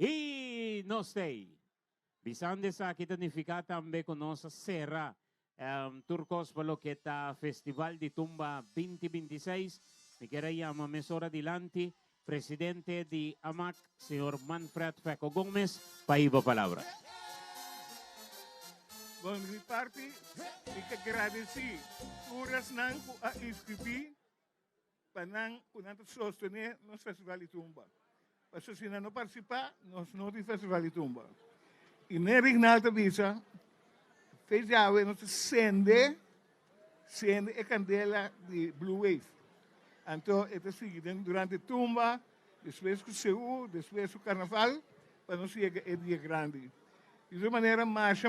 Y no sei, bisande sa kita nifica tambe con nossa serra Turcos Paloqueta Festival de Tumba 2026. Me queda llama mesora adelante, presidente de AMAC, señor Manfred Feco Gómez, paiba palabra. Bom, minha parte, fica agradecido. Horas não a inscrever para não sostener nosso Festival de Tumba. Mas se não participar, nós não temos Festival de Tumba. E nem Reginaldo avisa, fez já a nossa sende a candela de Blue Wave. Então, é seguido durante a Tumba, depois do Seu, depois do Carnaval, para não ser o dia grande. De toda maneira, mais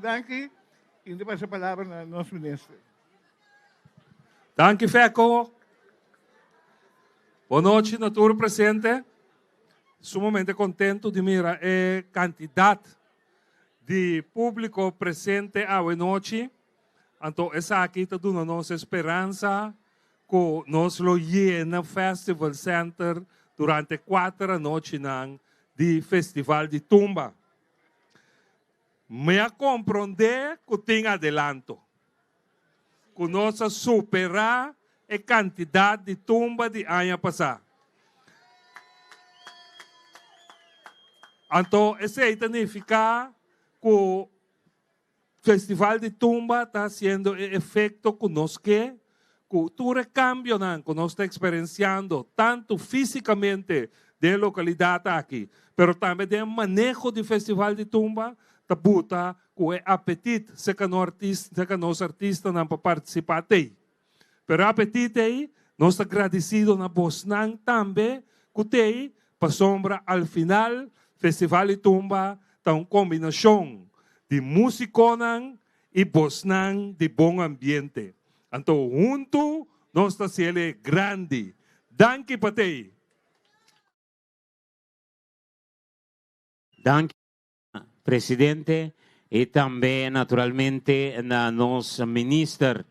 danke. E ainda passa a palavra ao nosso ministro. Danke, Feco. Boa noite, Natura presente. Sumamente contento de mirar a quantidade de público presente hoje. Então, essa aqui está dando nossa esperança que nós lo llena Festival Center durante 4 noites de Festival de Tumba. Me compreender que tem adelanto. Que nós superar a quantidade de tumba de ano passado. Então, isso significa que o Festival de Tumba está sendo efeito que nós que todo cambio que nós estamos experienciando, tanto fisicamente da localidade aqui, mas também do manejo do Festival de Tumba, tabuta com o apetite se que nós artistas não para participar aí. Pero o apetite aí, nós estamos agradecidos na Bosnan também, que tem para sombra ao final Festival de Tumba está uma combinação de musiconan e Bosnan de bom ambiente. Então, junto, nós estamos sendo grande. Danke, Patei. Danke, presidente, e também, naturalmente, nosso ministro.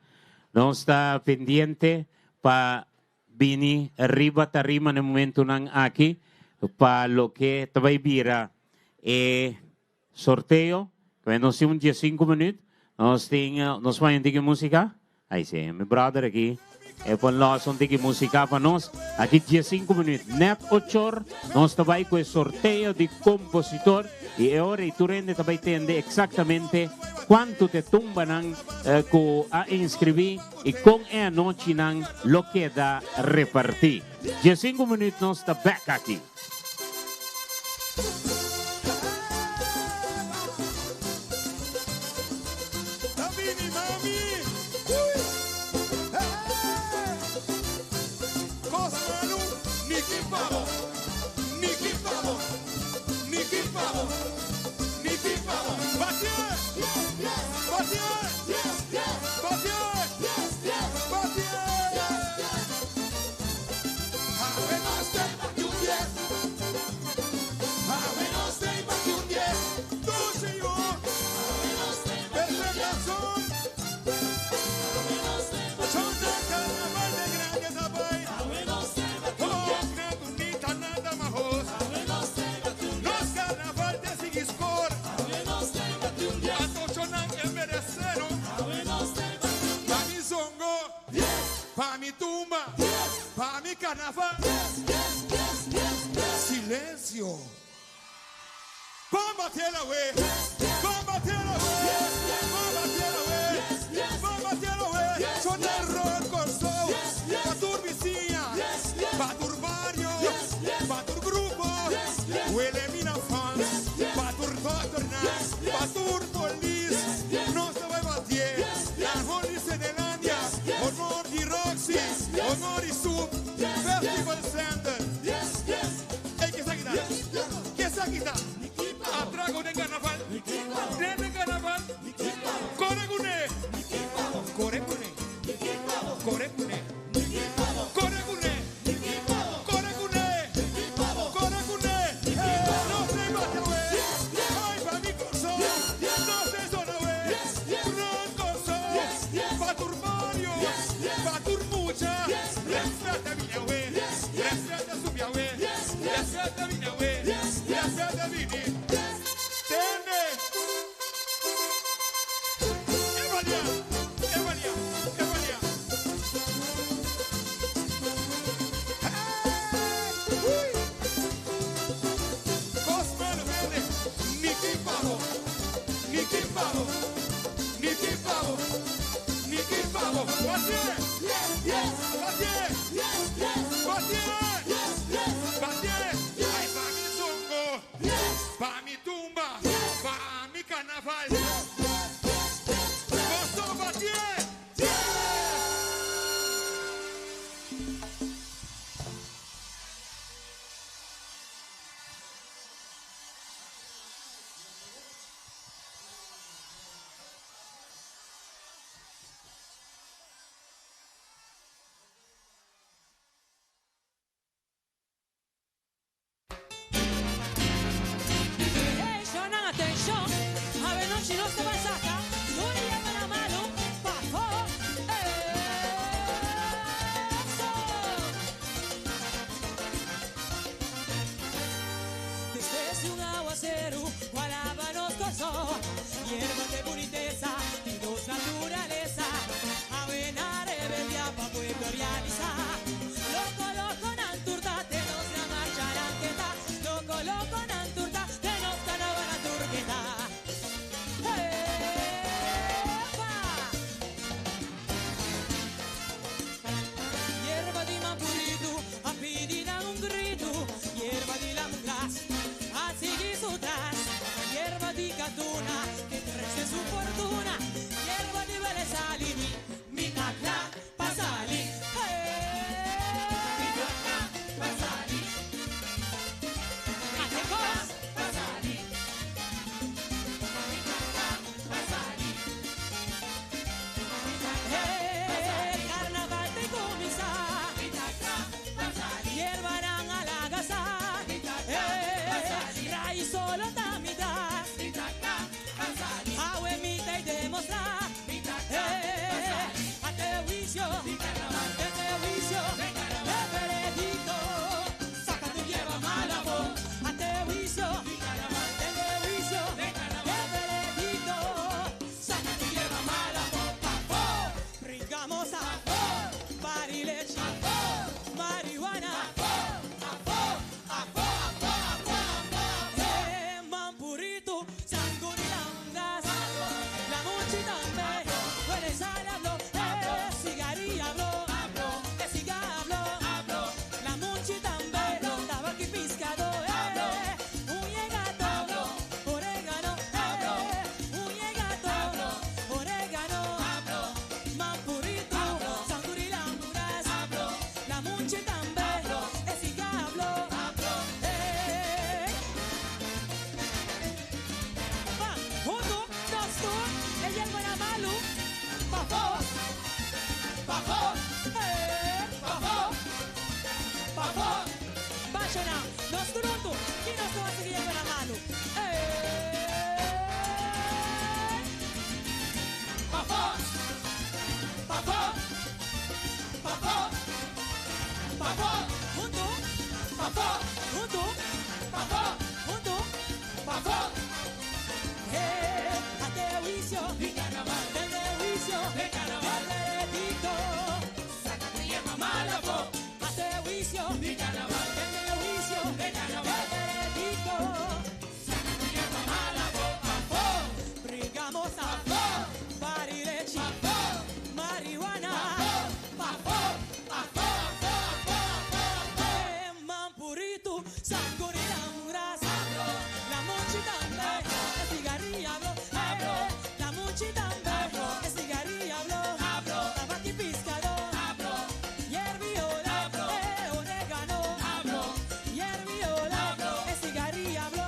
Nós está pendente para vir arriba no momento aqui, para lo que vai virar sorteio, que nós temos 15 minutos, nós vamos ter música. Aí sim, meu brother aqui, por nós vamos ter música para nós, aqui 15 minutos, net 8 horas, nós vai com o sorteio de compositor, e agora tu rende também entende exatamente quanto te tumban a inscrever e com a noite lo que dá repartir. 15 minutos nós está back aqui. Carnaval. Silencio. Vamos a tirar away. Vamos a tirar away. Vamos a tirar away. Vamos a tirar away. Son el rock con soul. Pa' tu vizinha. Pa' tu barrio. Pa' tu grupo. Huele mina fans. Pa' tu torna. Nikita, atrago de carnaval, de carnaval, Coregune, Coregune, Coregune, Coregune, Coregune, Coregune, no se vaya a ver, ay va mi corso, no se zona ver, gran corso, va turmario, va turmucha, respeta mi Yahweh, respeta su Yahweh, respeta mi Yahweh, respeta mi Tene. Evalia, Evalia, Evalia. Cosma lo verde, Niki Pavo, Niki Pavo, Niki Pavo, Niki Pavo. Batiere, batiere, batiere, batiere. Ay, pa' mi zongo, pa' mi tumba, pa' mi carnaval. Costo batiere. Atención, a ver, no, si no se va a sacar, no le llaman la mano, bajo, desde un aguacero, gualaba nos gozó, hierbas de boniteza, tiros naturaleza, avena rebeldia pa' pueblo realizar, loco, nanturta, te nos la marcharán que ta, loco, nanturta, te nos ganaban la turqueta. Hierba di mampurito, a pedina un grito, hierba di lamglas, a seguir su tras, hierba di catuna, que crece su fortuna, hierba di belle salini, mi cacla, pasali, mi cacla, pasali, atecos, pasali, mi cacla, pasali, carnaval te comienza, hierbarán a la gasa, rai solo tamidas, ahuemita y demostrar, a te juicio, de veredicto, saca tu hierba mala voz, a te juicio, de veredicto, saca tu hierba mala voz, brincamos a parileche, marihuana, mampurito, sangurinangas, la mochita me, huele sal hablo, cigarilla hablo, cigarro, la mochita me, tabaco y piscado, un llegato, orégano, un llegato, orégano, mampurito, sangurinangas, la mochita me, cigarro, uno, dos, ella es buena malu, papó, bachana, nos turuntu, y nos va a seguir buena malu, a juicio, del juicio, del veredicto, saca tu hierba mala voz, a juicio, del juicio, del veredicto, saca tu hierba mala voz, brigamos a parilechi, marihuana, mampurito, sangurinangas, la mochita me, cigarilla hablo, la mochita me, cigarilla hablo, tabaco y piscado, hierbiola, orégano, hierbiola, cigarilla hablo,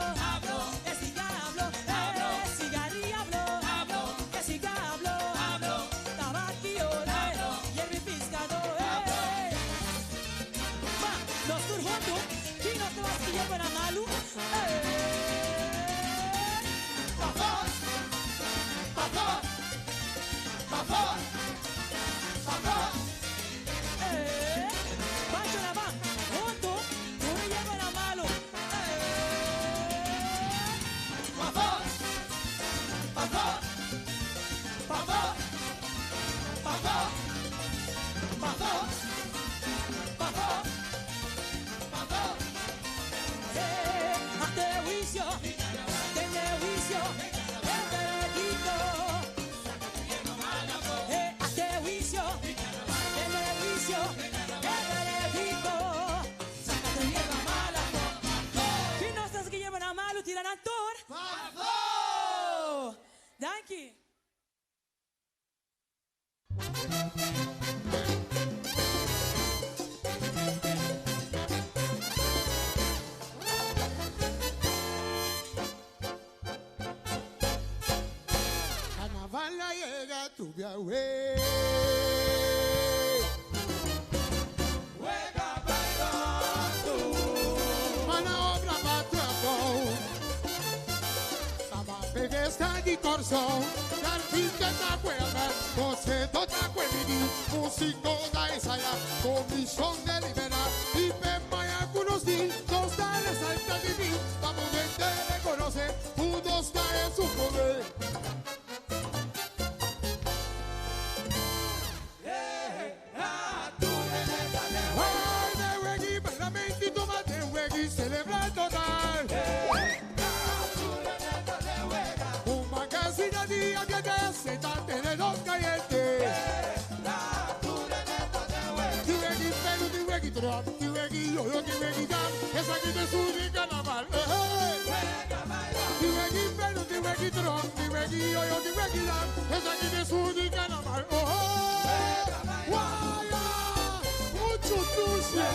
tirar actor. Pavo! Dank je. Carnaval la llega tu viaje. Juega bailando. Mana obra batrando. Saba pegesta di corso. Dal fin che t'acquella. Cose tot acquellini. Musico da ensaya. Comisión de liberar. Y pe maya conocí. Dos tales alta di mí. Vamos a te reconoce. Unos tales su poder. Celebrar total. Un magazine día que te senta tener los calientes. Tiwegi pelo, tiwegi drop, tiwegi yo, tiwegi jam. Esa aquí te sube carnaval. Tiwegi pelo, tiwegi drop, tiwegi yo, tiwegi jam. Esa aquí te sube carnaval. Guaya, mucho dulce.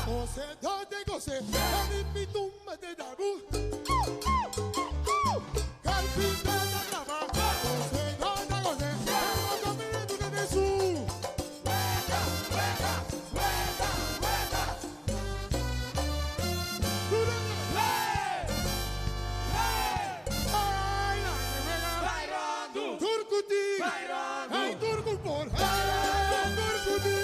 Goce, donde goce, en mi tumba de Dabu. Calpita la clava, goce, donde goce, en la tumba de Jesús. Hueca, hueca, hueca, hueca. Bayrando, Turcuti, hey Turcupor, hey Turcuti.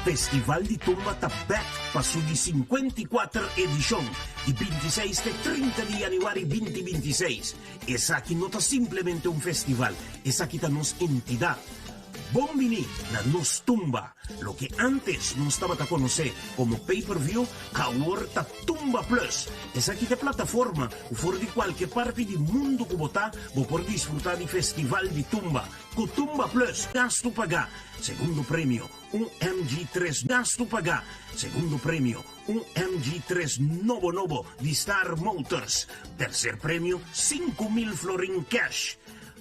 Festival de Tumba está back para su 54 edición, de 26 de 30 de januario 2026. Esa aquí no está simplemente un festival, esa aquí está nuestra entidad. Bombini, la nos tumba. Lo que antes no estaba a conocer como pay-per-view, ahora está Tumba Plus. Es aquí de plataforma, o fuera de cualquier parte del mundo que vos por disfrutar del Festival de Tumba. Con Tumba Plus, gasto pagar. Segundo premio, un MG3 gasto pagar. Segundo premio, un MG3 novo de Star Motors. Tercer premio, 5.000 florin cash.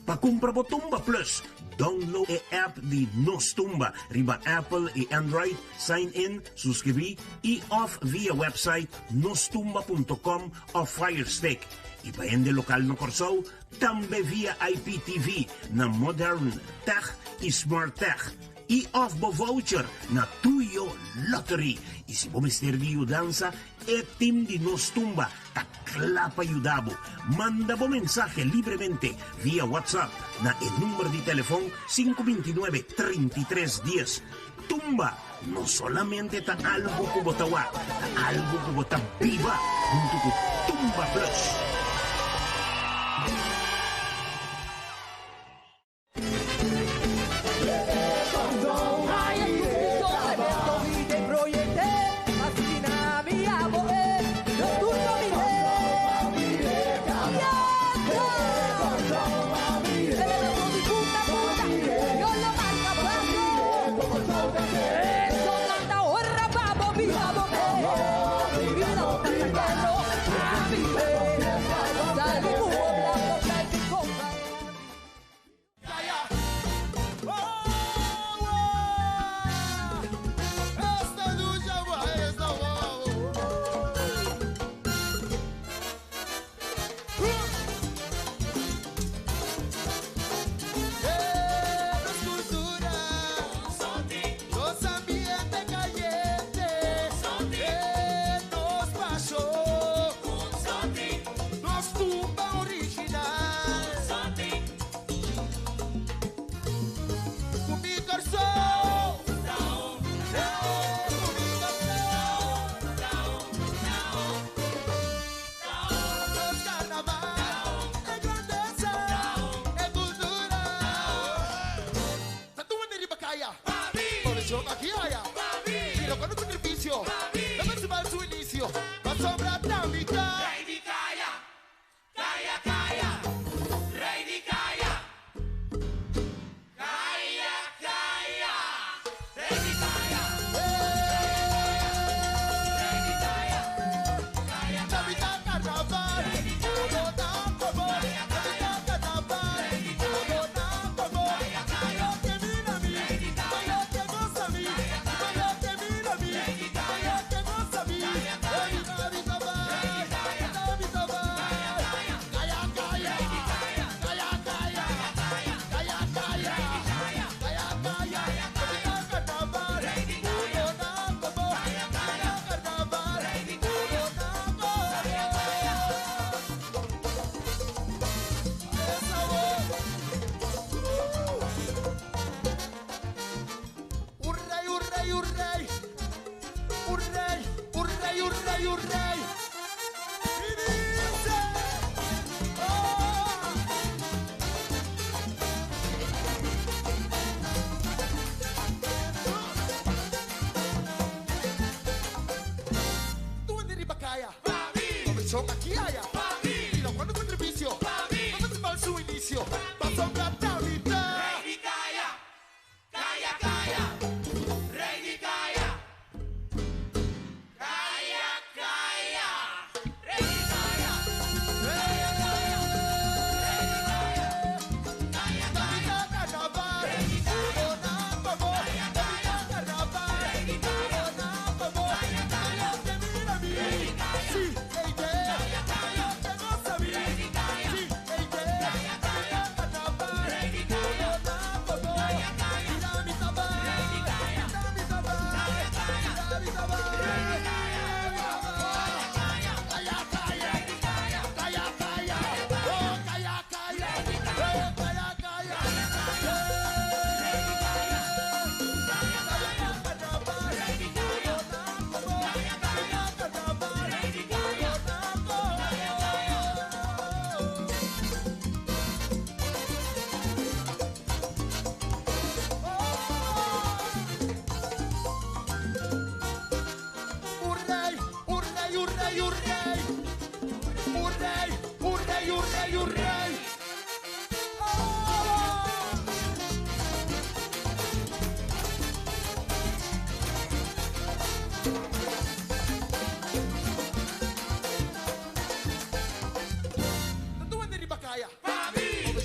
Para comprar Tumba Plus, download la app de Nos Tumba, riba Apple y Android, sign in, suscribir y off via website nostumba.com o Firestick. Y para el local no Corsou, también via IPTV, na Modern Tech y Smart Tech. Y off voucher na Tuyo Lottery. Y si vos mister de danza, el team de Nos Tumba ta clapa ayudabo. Manda vos mensaje libremente vía WhatsApp na el número de teléfono 529-3310. Tumba no solamente está algo que bota algo que bota viva junto con Tumba Plus.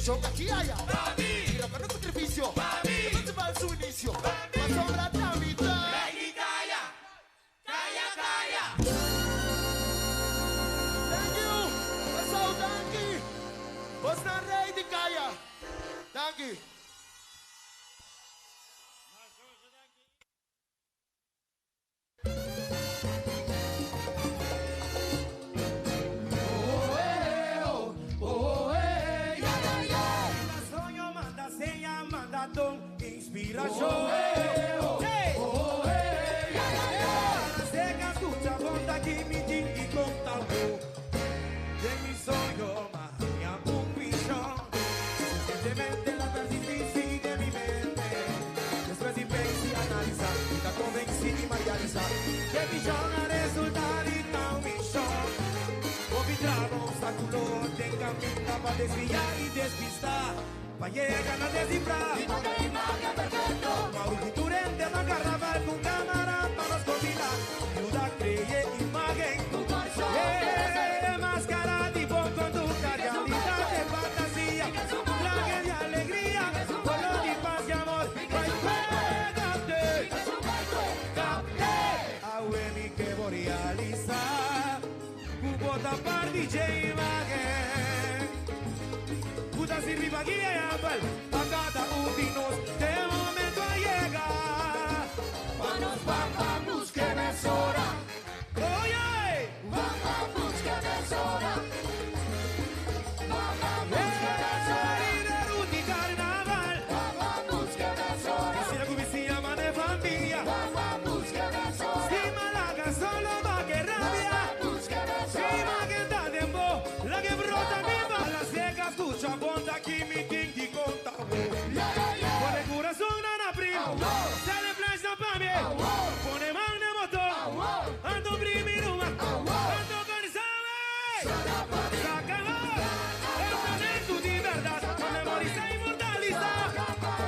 choca aquí allá. Mira con el sacrificio, que no se va a su inicio. Más sobra la mitad. Thank you. What's up, Danky? What's not rey de Kaya? Danky. Inspiración. Seca escucha bonda aquí mi y contado. De mi sueño magia un pichón. Recientemente la persistencia de mi mente. Después de pensar y analizar, está convencida y materializar. Que pichón a resultar y tal pichón. Olvidaba obstáculo, te encamina para desviar y despistar. Pa' llegar a descifrar imagen perfecto. Mauricio de la carnaval con cámara para nos combinar. Ayuda a creer imagen. Máscara tipo conducta, realidad de fantasía. Traje de alegría, color y paz y amor. Capté, a mi que voy a realizar. Cubo tapar DJ imagen. Puta sirvi pa' guía y ambal, a cada uno de momento a llegar. Manos, vamos, que me sobra. Oye, vamos, que me sobra. Vamos, que me sobra. Y de ruti carnaval. Vamos, que me sobra. Y si la cubicilla mane familia. Vamos, que me sobra. Si Malaga solo va que rabia. Vamos, que me sobra. Si Magenta tempo, la que brota mi bala seca escucha. Aquí mi ting di conta. Con el corazón en abril. Sale flash no pa' mí. Pone magna motor. Ando primero. Ando con sabe. Se acabó. El talento de verdad. Con memoriza inmortaliza.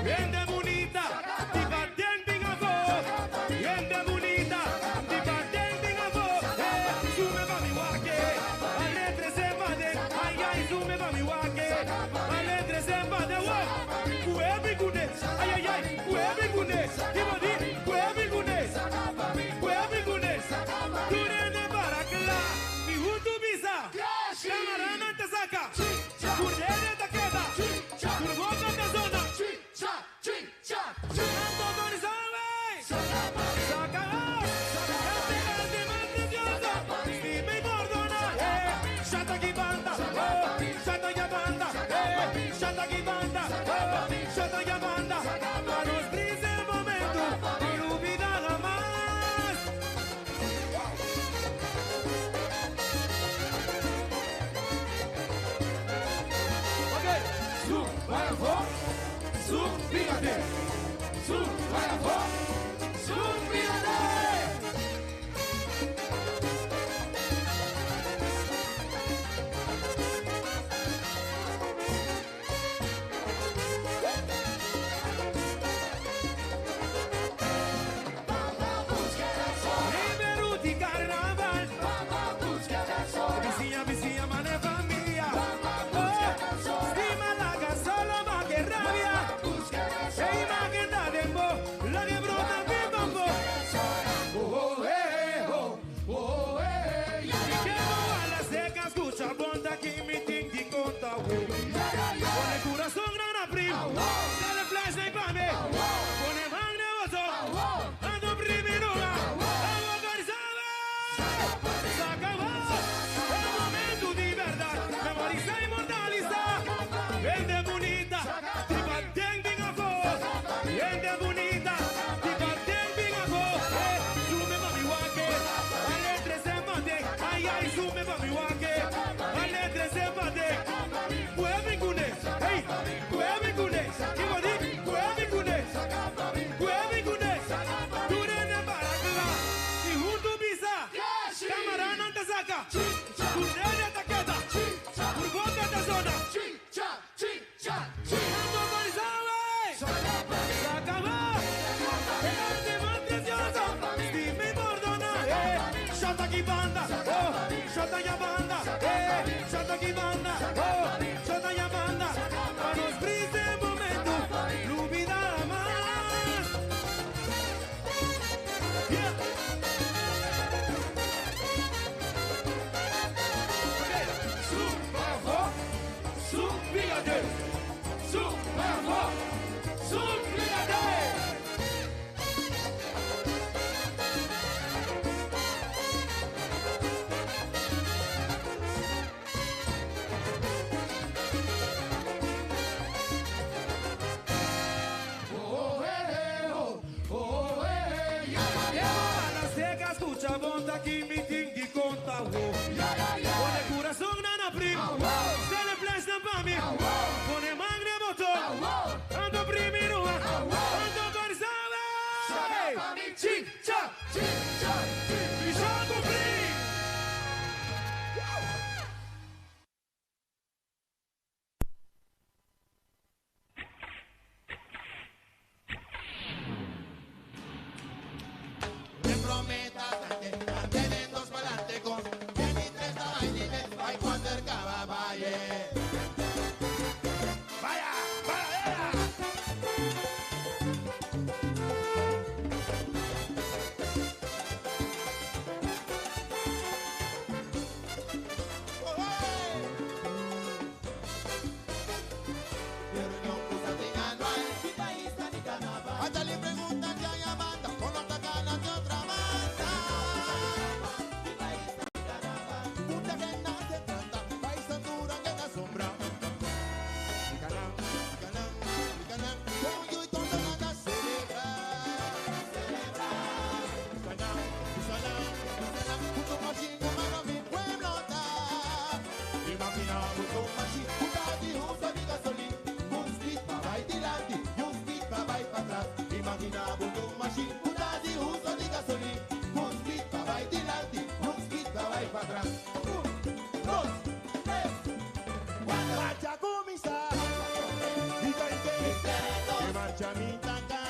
Bien de bonita. Tipa ten a voz. Bien de bonita. Tipa ten a voz. Sume pa' mi guaque. Al letre se va de. Ay, ay, sume pa' mi guaque. Ay, ay, ay, whoever goodness, Timothy, whoever goodness, whoever goodness, Turene Barakla, mi Hutu Bisa, Camarana te saca, Turene te queda, Turboca te zona, Ando con Isabel, saca, Cante más preciosa, si me perdona, Shata aquí banda, Shata ya banda, Shata aquí banda, Shata ya banda. macchina bundum machine, puta di uso di gasolina. Un speed pa vai di lanti, un speed pa vai pa atrás. 1, 2, 3, 4. Marcha comienza. Diga y que marcha mi tan cansa.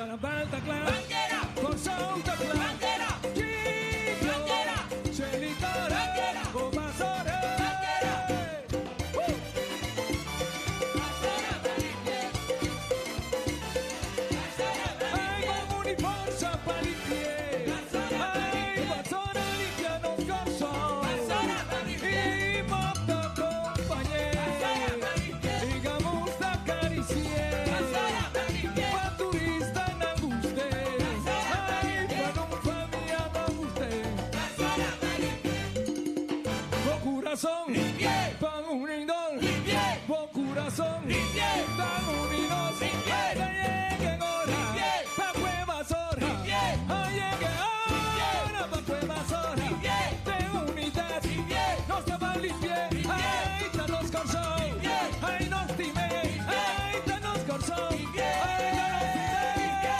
Carnaval está claro. Banquera. Corsón está claro. Banquera. Chipio. Banquera. Chelitore. Banquera. Gomazore. Banquera. Ay, comuni forza palipié. Ay, Bazzona limpia non corso. Y mopto compañé. Y gamusta acaricie. Pa turista nan guste. Ay, pa non famiglia nan guste. Bon corazón. Pan un indol. Bon corazón. Dan un inos. Ay, lleguen hora. Pa cueva zorra. Ay, lleguen hora. Pa cueva zorra. De unidad. Nos daban limpié. Ay, te nos corsó. Ay, nos timé. Ay, te nos corsó. Ay, te nos timé.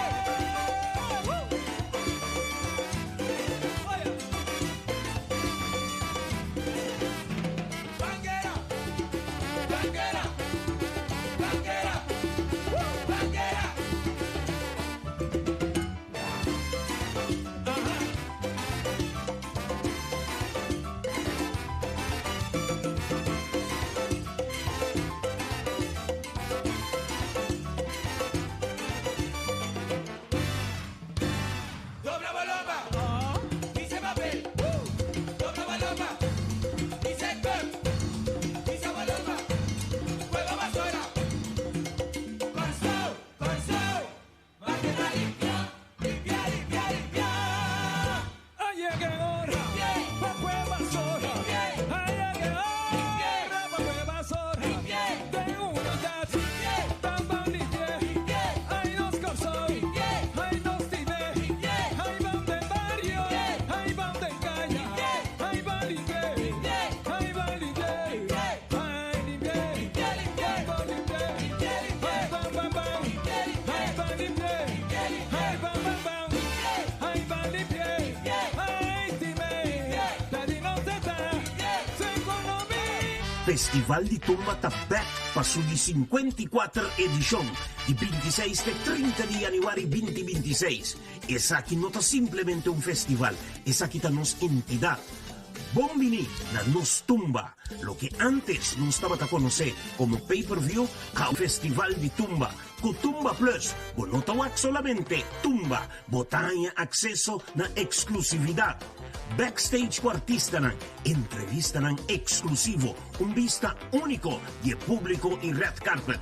Banquera. Banquera. Banquera. Banquera. Dobra baloma. Dice papel. Dobra baloma. Dice pep. Dice baloma. Juega basura. Corso. Máquina limpia. Limpia, limpia, limpia. Ay, lleguen hora. Pa cueva zorra. Ay, lleguen hora. Pa cueva zorra. De unidad. Daban limpié. Ay, nos corsó. Ay, nos timé. Ay, van de barrio. Ay, van de calle. Ay, van limpié. Ay, van limpié. Ay, limpié. Ay, van limpié. Ay, van, van, van. Ay, van limpié. Ay, van, van, van. Ay, van limpié. Ay, timé. Daddy no te da. Se economia. Festival di Tumba Tabak pa su di 54 edition di 26 e 30 di Januari 2026. Esa aquí no está simplemente un festival, esa aquí está nos entidad. Bombini na nos Tumba, lo que antes no estaba a conocer como pay-per-view a Festival di Tumba. Con Tumba Plus, no tawag solamente Tumba, botanya acceso na exclusividad. Backstage ko artista ng entrevista ng eksklusivo, un vista único de público y red carpet.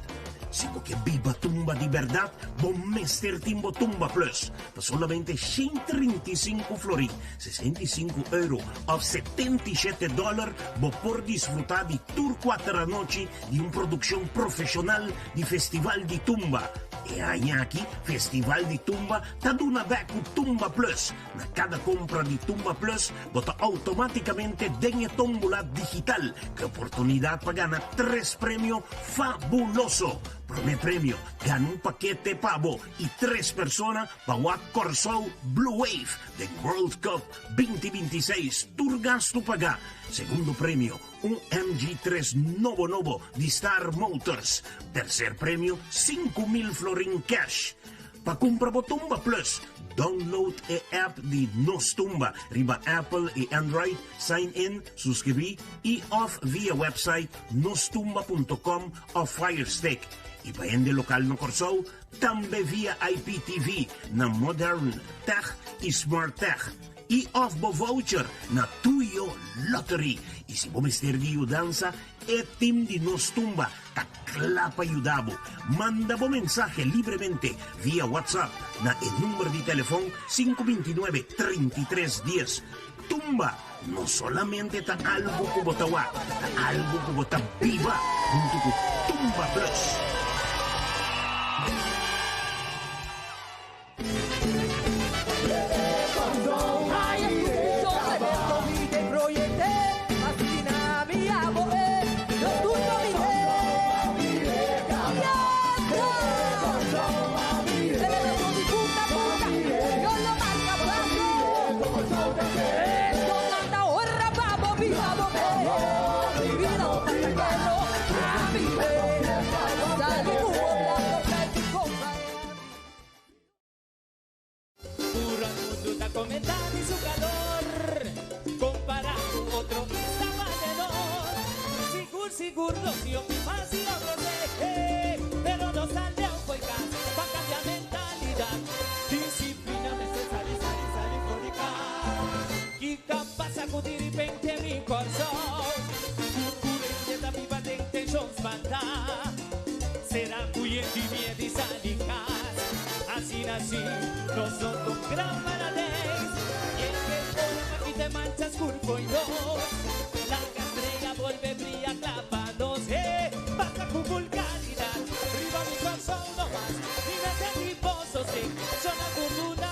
Sigo que viva Tumba de verdad, bon Mr. Timbo Tumba Plus. Pa solamente 135 flori, 65 euro of 77 $, bo por disfrutar de tour 4 noche de una producción profesional de Festival de Tumba. E aquí, Festival de Tumba, ta duna back con Tumba Plus. Na cada compra de Tumba Plus, bota automáticamente dengue tómbola digital, que oportunidad para ganar 3 premios fabuloso. Primer premio, gana un paquete pavo y 3 personas para Wack Corso Blue Wave de World Cup 2026. Tour gasto paga. Segundo premio, un MG3 Novo de Star Motors. Tercer premio, 5,000 florin cash. Pa compra Tumba Plus, download e app de Nos Tumba, riba Apple e Android, sign in, suscribí y off via website nostumba.com o Firestick. Y pa ende local no Corso, tambe via IPTV na Modern Tech y Smart Tech. Y off bo voucher na Tuyo Lottery. Y si bo mister di danza, e team di Nos Tumba, taklapa ayudabo. Manda bo mensaje libremente via WhatsApp na el número de teléfono 529-3310. Tumba no solamente ta algo como tawa, ta algo como ta viva junto con Tumba Plus. Viva, comentar y su calor, comparado otro estaba menor. Sigur, los dio más y otros pero no sale a un boicot, pa' cambiar mentalidad, disciplina necesaria, sali forica. Kika pasa con diripente mi corazón, curente viva de intentions banda, será cuyen y di salicas, así nací, nosotros gran maradez, y el que por aquí te manchas curvo y dos, la estrella vuelve brilla clavados, pasa con vulgaridad, arriba mi corazón no más, ni me mi pozo sí, suena como una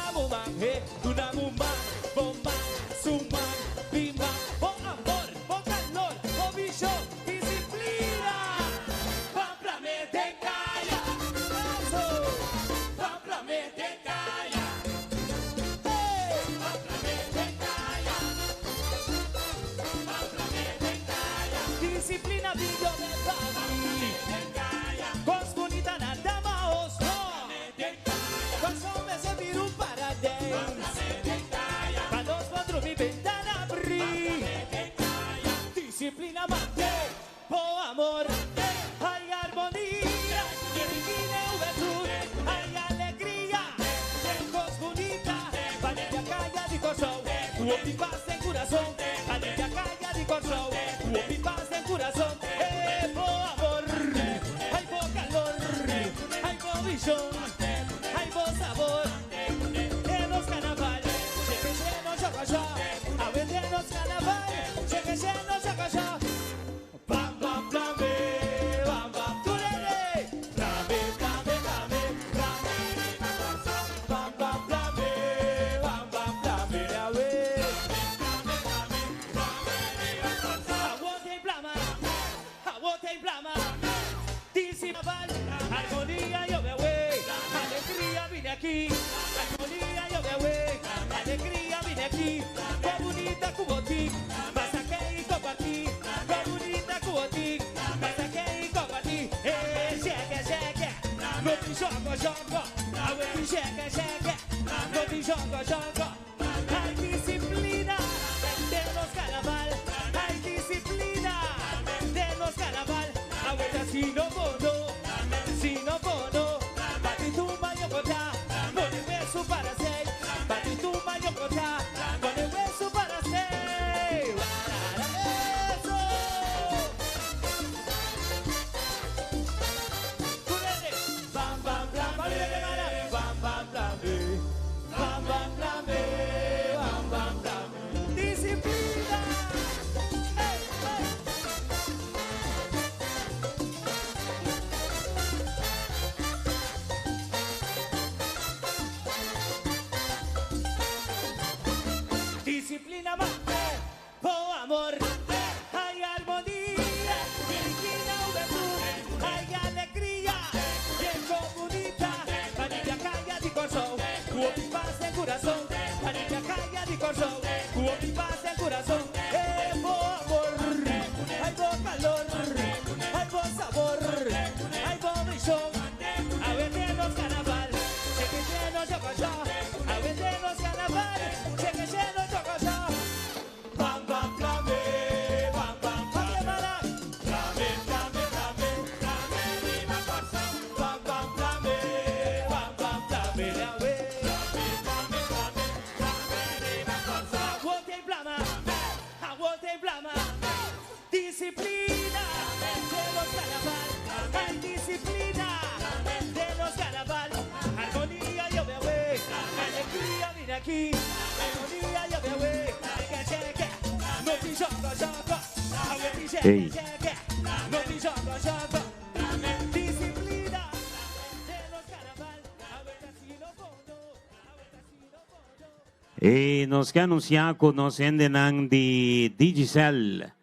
mumba, bomba, suma, bimba, por amor, por calor, por visión, disciplina, pamplamente calla, eso, pamplamente calla, pamplamente calla, pamplamente calla, disciplina video de papi, cos bonita nada más, no, cos me se virun para day, para los cuatro mi ventana abrí, disciplina mantén, por amor, hay armonía, y divina juventud, hay alegría, cos bonita, valeria calla di corazón, mi paz en corazón, valeria calla di corazón, mi paz en corazón, por amor, hay por calor, hay por visión, hay por sabor, de los carnaval, cheque no chacachá, a ver de los carnaval, cheque no chacachá, bam bam blame, bam bam tulele, blame, blame, blame, blame, bam bam blame, bam bam blame, a ver, aguante y blama, disciplina, armonía yo me voy, alegría vine aquí, armonía yo me voy, alegría vine aquí, qué bonita cuboti, pasa que y compartí, qué bonita cuboti, pasa que y compartí, shake, no te shongo, a ver shake, no te shongo, hay disciplina de los carnaval, hay disciplina de los carnaval, a ver si no puedo, bati tu mayo cota, con el beso para seis, bati tu mayo cota, con el beso para seis, eso, bam bam blam, bam bam blam, bam bam blam, bam bam blam, disciplina, disciplina más, por amor, hay armonía, disciplina juventud, hay alegría, bien comunita, panilla calla di corazón, mi paz en corazón, panilla calla di corazón, mi paz en corazón, por amor, hay por calor, hay por sabor, hay por visión, a ver de los carnaval, cheque lleno yo callá, a ver de los carnaval, cheque lleno yo callá, bam bam blame, bam bam blame, blame, viva corazón, bam bam blame, a ver, aguante y blama, disciplina de los carnaval, hay disciplina de los carnaval, armonía yo me voy, alegría vine aquí, armonía yo me voy, cheque, no te choco, a ver te cheque, no te choco, disciplina de los carnaval, a ver si no puedo, Nos que anunciar conocendo ng di Digicel.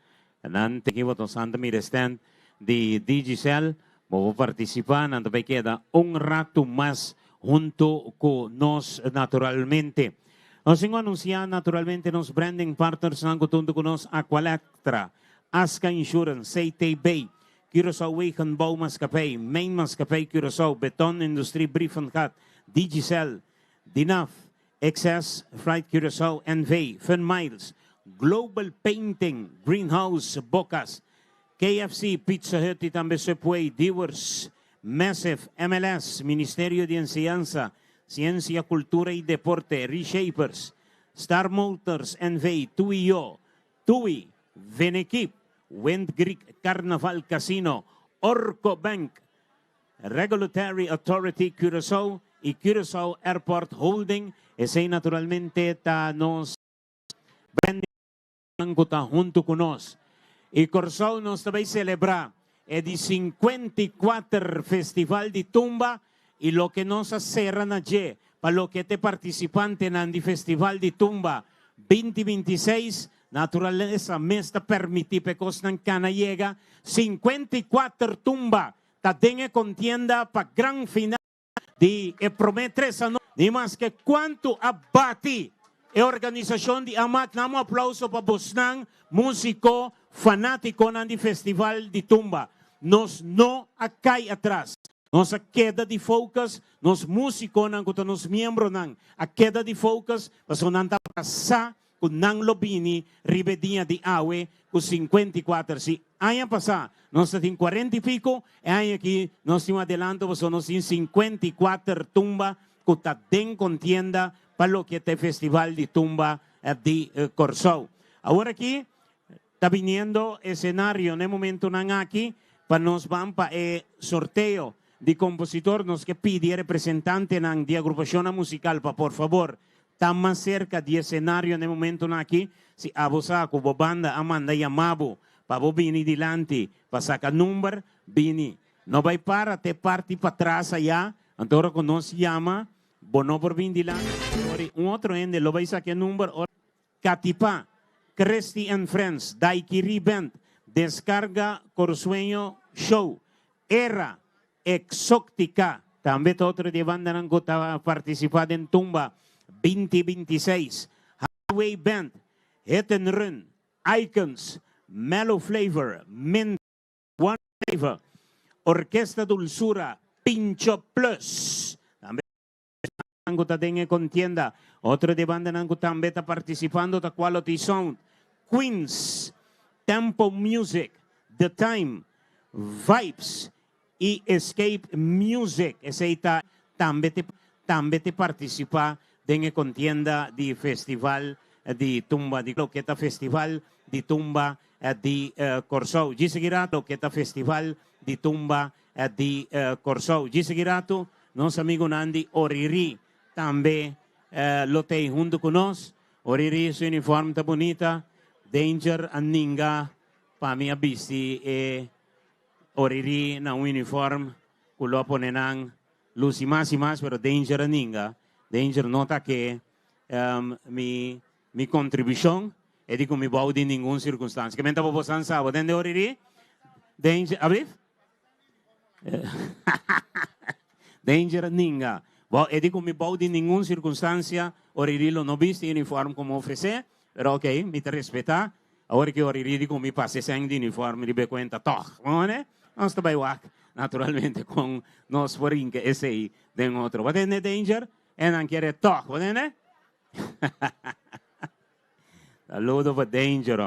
Nanti kibo to Santa Mirestand di Digicel. Mo participar, nanti queda un rato más junto con nos naturalmente. Nos ingo anunciar naturalmente nos branding partners ng kutunto con nos Aqualectra, Aska Insurance, Seytay Bay, Curaçao Waken Bow Mascapay, Main Mascapay Curaçao, Beton Industry Brief and Cut, Digicel, Dinaf, Excess Fried Curacao NV, Fun Miles, Global Painting, Greenhouse, Bocas, KFC, Pizza Hut y también Subway, Dewars, Massive, MLS, Ministerio de Enseñanza, Ciencia, Cultura y Deporte, Reshapers, Star Motors, NV, Tuyo, TUI, Venekip, Wind Greek Carnaval Casino, Orco Bank, Regulatory Authority Curacao y Curacao Airport Holding. Ese naturalmente nos junto con nos. Y Curacao nos también celebra el 54 Festival de Tumba y lo que nos cerran allí para lo que te participante en el Festival de Tumba 2026. Naturaleza me está permitiendo que costan cana llega 54 tumba. Tatenga contienda para gran final de promete esa no. Ni más que cuánto abati la organización de AMAC. Damos aplauso para Bosnan, músico, fanático en festival de tumba. Nos no acá atrás. Nos queda de focus, nos músicos, nos miembros, a queda de focus, para nanta pasar con nang lobini, ribedinha de awe, con 54. Si año pasado, nos tenemos 40 y pico, y año aquí nos estamos adelante, pues nos tenemos 54 tumba, que está den contienda para lo que este festival de tumba de Curacao. Ahora aquí, está viniendo escenario, en el momento aquí, para nos van para el sorteo de compositor, nos que pide representante de agrupación musical, para por favor, está más cerca de escenario en el momento aquí, si a vos saco, banda, amanda llamabo, para vos vini delante, para sacar número, vini. No va para, te parte para atrás allá, entonces cuando se llama, bono por vini delante, un otro ende, lo vais a sacar número, Catipa, Christy and Friends, Daikiri Band, Descarga Corsueño Show, Era, Exótica, también otro de banda que estaba participando en Tumba 2026, Highway Band, Hit and Run, Icons, Mellow Flavor, Mint, One Flavor, Orquesta Dulzura, Pincho Plus, también en contienda, otro de banda que también está participando de Quality Sound, Queens, Tempo Music, The Time, Vibes y Escape Music. Ese está también te participa en contienda de festival de tumba, de lo que está festival de tumba de Curacao. Y seguirá lo que está festival de tumba de Curacao. Y seguirá tu, nos amigo Nandi Oriri, también lo te junto con nos. Oriri su uniforme está bonita. Danger and Ninga, pa mi abisti e Oriri na uniforme, kulo ponenan lusi mas y más, pero Danger and Ninga, Danger nota que mi contribución es de que mi bauti en ninguna circunstancia. Que me estaba posando sábado, ¿dónde Oriri? Danger, ¿abrir? Danger and Ninga. Es de que mi bauti en ninguna circunstancia, Oriri lo no viste uniforme como ofrecer. Pero ok, me te respeta. Ahora que Oriri con mi pase sang de uniforme, me cuenta, toch, ¿no? No está by wak, naturalmente, con nos forin que ese de otro. ¿What is Danger? En an quiere toch, ¿what is Saludo para Danger,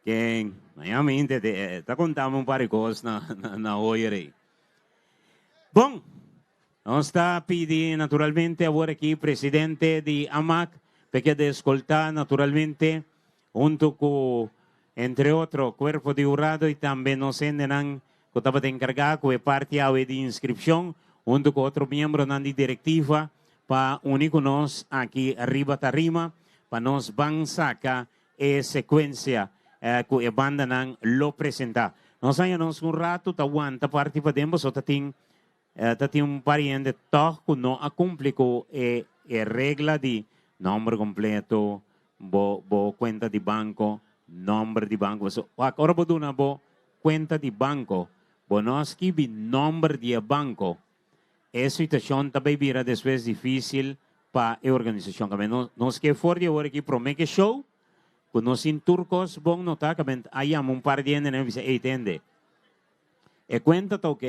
que mayamente te contamos un par de cosas na hoy. Bon, nos está pidiendo naturalmente ahora aquí presidente de AMAC, porque de escoltar naturalmente junto con, entre otros, cuerpo de jurado y también nos endenan que estaba encargado de parte de inscripción junto con otros miembros de directiva para unirnos aquí arriba tarima para nos van sacar secuencia que banda lo presenta. Nos añadimos un rato, aguanta parte para dentro, so tating un pariente todo que no ha cumplido regla de nombre completo, bo cuenta de banco, nombre de banco. So, ahora por una cuenta de banco, bo no escribe nombre de banco. Esa situación también vira después difícil para la organización. Nos que fuera de ahora que promete show, que nos sin turcos, bon nota que hay un par de años en el entiende. E cuenta está ok,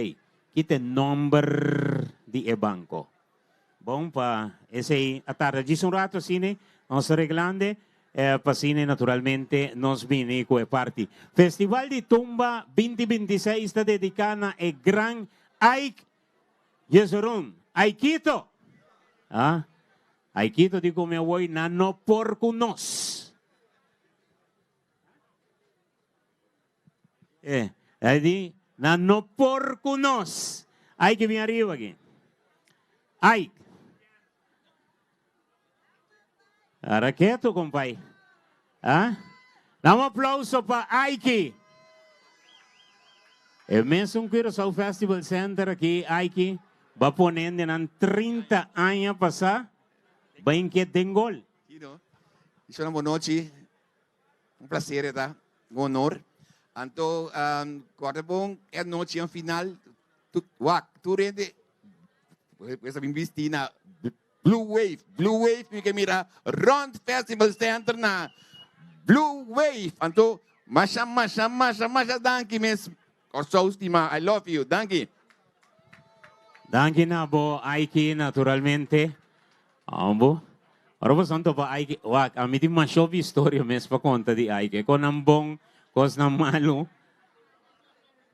quite nombre de banco. Bom, para esse a tarde. Diz rato, cine, nós arreglando, para cine, naturalmente, nós vini com a parte. Festival de Tumba 2026 está dedicado a Gran Ike Yesurun. Aikito. Ah? Aikito, digo, me voy, no porco nos. Aí, no porco nos. Ai que vem arriba aqui. Ai. Era quieto, compadre. Ah? Dá um aplauso para Aiki. É mesmo que o Festival Center aqui, Aiki, vai ponendo em 30 anos passar, bem que tem gol. Isso é uma boa noite. Um prazer, tá? Um honor. Então, agora bom, é a noite final. Tu rende, essa bem vestina, Blue Wave, me que mira, Round Festival Center na Blue Wave. Então, masha, danke mesmo. Corso estima, I love you, danke. Danke na bo, Aiki, naturalmente. Ambo. Ora po santo pa Aiki, wag, amiti mashow história mesmo pa conta di Aiki. Kung nambong, kos na malo,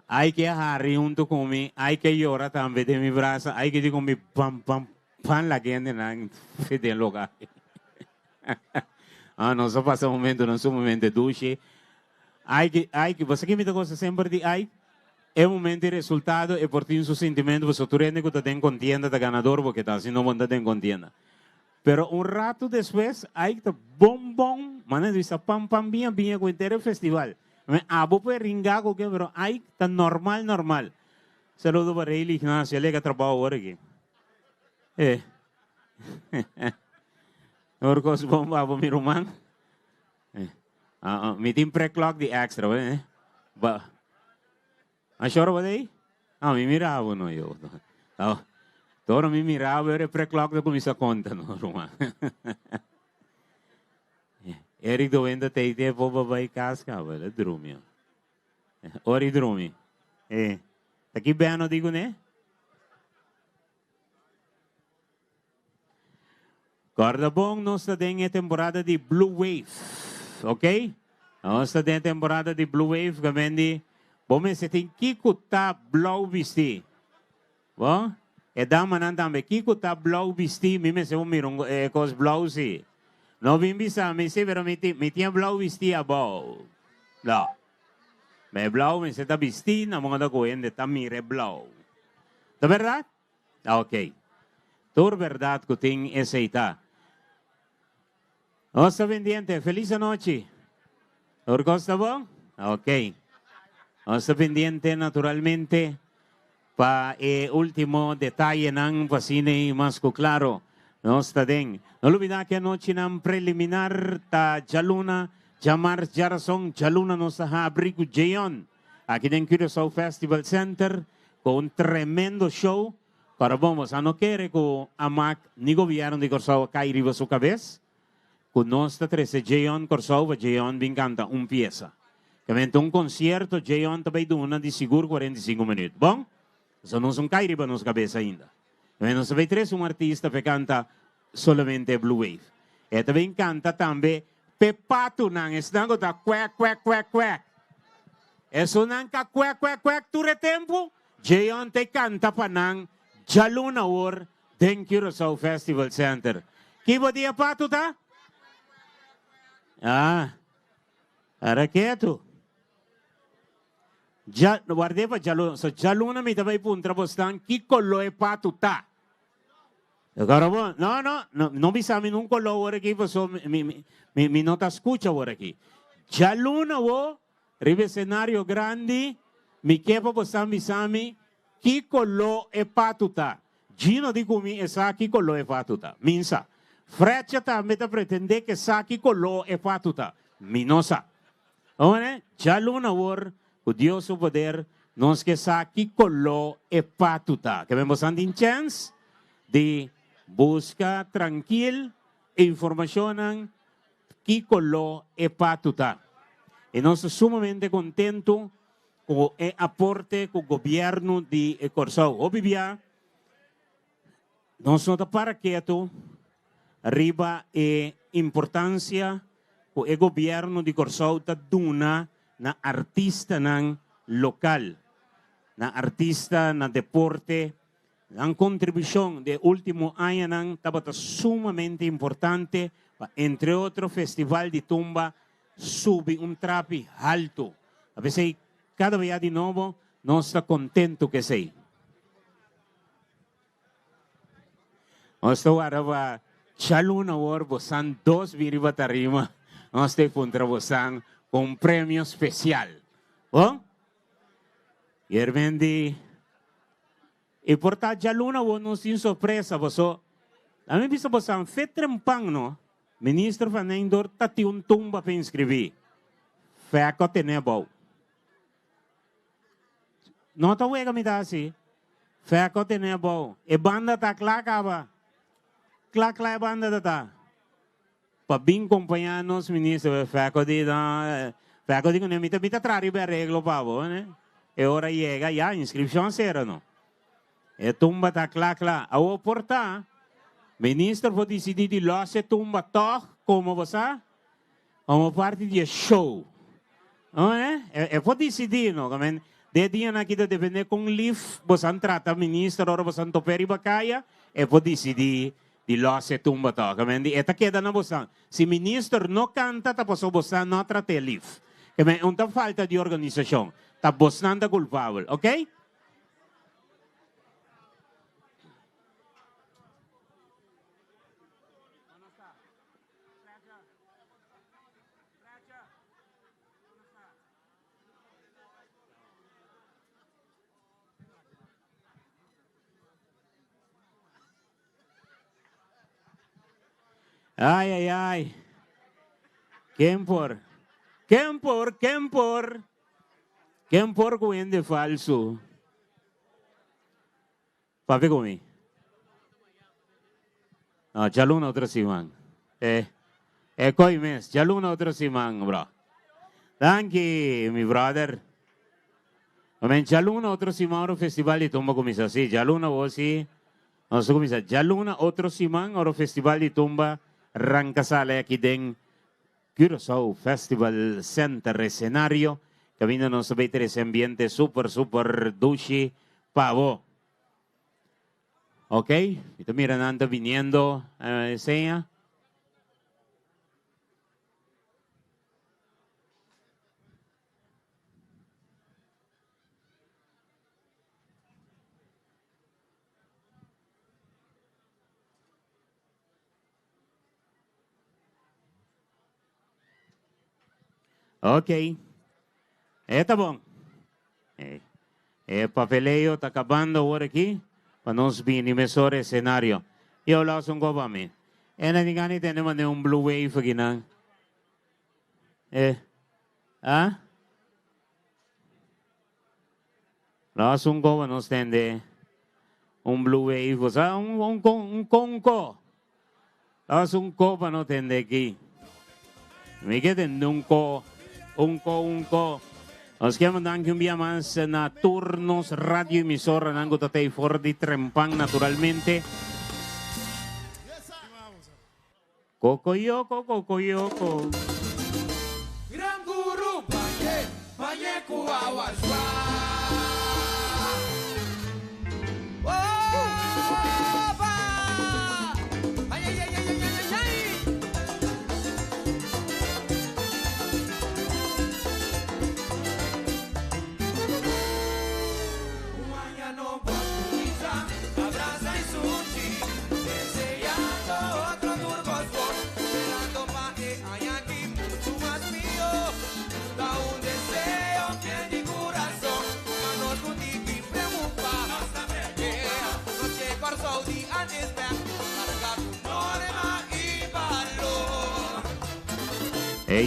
hay que hari junto conmigo, hay que llorar también de mi brazo, hay que digo mi pam la gente en el lugar. No se pasa un momento, no es un momento de duche. Hay que, você que me toca sempre de hay, é momento de resultado, e por ti su sentimento, você tu rende que tu tem contienda de ganador, porque está haciendo bondad en contienda. Pero un rato después, hay que bom, mané dice pam bien con el festival. Abo pues ringago que pero ay tan normal. Saludo para ele Ignacio, ele que trabalha agora aqui. Orcos bomba abo mi román. Mi team pre-clock di extra, ba. A chora ba dai? Mi mirava no yo. Todo mi mirava era pre-clock da comisa conta no román. Erik doendo teite po babay casca, wala drumio. Ori drumi. Aqui bem digo né? Corda bom, nós está em temporada de Blue Wave, ok? Nós está em temporada de Blue Wave, que vende, bom, você tem que cutar blau vestir, bom? E dá manan também, que cutar blau vestir, mime se um mirong, cos blau si. No vim bisa, me se pero me tinha blau vestia bau. Não. Me blau me se tá vestir, na mga da kuende tá mire blau. Tá verdade? Ok. Tur verdade que tem essa ita. Nossa pendiente, feliz noite. Tur costa bom? Ok. Nossa pendiente naturalmente pa último detalle ng pasine mas claro. No está bien. No olvida que anoche en preliminar ta Jaluna, Jamar Jarason, Jaluna nos ha abrigo Jayon. Aquí en Curaçao Festival Center con un tremendo show. Para vamos a no quiere que amac ni gobierno de Curaçao cairiba su cabeza. Con nuestra 13 Jayon Curaçao, Jayon vincanta un pieza. Que vente un concierto, Jayon também duna de seguro 45 minutos. Bom? Eso no son cairiba nos cabeza ainda. Nós vai ter um artista que canta solamente Blue Wave. E também canta também Pepato nang esnango da quack. Eso nang ka quack ture tempo. Jayon te canta pa nang Jaluna or den Curaçao Festival Center. Kibo dia pato ta? Era quieto. Guardei pa Jaluna. So Jaluna mi tabay puntra postan kikolo e pato ta. Agora, não me sabe nunca lo agora aqui, me não tá escuta agora aqui. Já luna o, ribe cenário grande, me quepa postar me sabe, kiko lo e patuta. Gino digo mi esa kiko lo e patuta. Minsa. Frecha também tá pretender que sa kiko lo e patuta. Minosa. Ora, já luna o, o Deus o poder, nós que sa kiko lo e patuta. Que vemos andin chance de busca tranquil información que lo epatuta. Y nos sumamente contento con el aporte con el gobierno de Curaçao. Obvia, nós não para quieto, arriba importância o governo de Corsou ta duna na artista ng local, na artista na deporte, ang contribución de último año nang tabata sumamente importante, entre otro festival de tumba sube un trapi alto. A veces cada vez de nuevo no está contento que sei. Osto araba chaluna war bosan 2 viriba tarima. Osto contra bosan con premio especial. ¿Oh? Yerbendi e portar chaluna wo no sin sorpresa boso. A mim bisa bosan fetrempang no. Ministro Vanendor tati un tumba para inscrever. Feco tenebol. Não tá uega me dá assim. Feco tenebol. E banda tá clacava. Clacla é banda tá. Para bem acompanhar nos ministros. Feco de que nem mita trari bem arreglo pavo, né? E hora chega já inscrição será não. E tumba tá clacla. A o portar. Ministro pode decidir de lá se tumba toch como você. Como parte de show. Não é? É pode decidir não, também. De dia na kita depende com lift, você trata ministro ou você toperi bacaya, pode decidir de lá se tumba toch. Também. Eta queda na você. Se ministro não canta, tá passou você não trata lift. Também uma falta de organização. Tá você não culpável, ok? Ay, ay, ay. Kempor. Kempor kuende falso. Papi kumi. No, chaluna otro simang. Koi mes, chaluna otro simang, bro. Thank you, mi brother. Amen, chaluna otro simang festival de tumba kumisa. Sí, chaluna vosi. No sé kumisa. Chaluna otro simang oro festival de tumba. Rancasala aquí den Curaçao Festival Center escenario que vino nos ve ese ambiente super dushi pavo. Ok, y tú miran anda viniendo escena. Ok. Tá bom. Papeleio está acabando agora aqui. Para nós vir emissor cenário. E eu lá sou um gobame. Na digani temos um blue wave aqui na. Lá sou um gobame nós tende um blue wave. Um conco. Lá sou um copa não tende aqui. Me quedem um co. Unko. Os que mandan que un día más na turnos radio emisora nango tatay for di trempang naturalmente. Cocoyoco. Gran guru paye kuawaswa.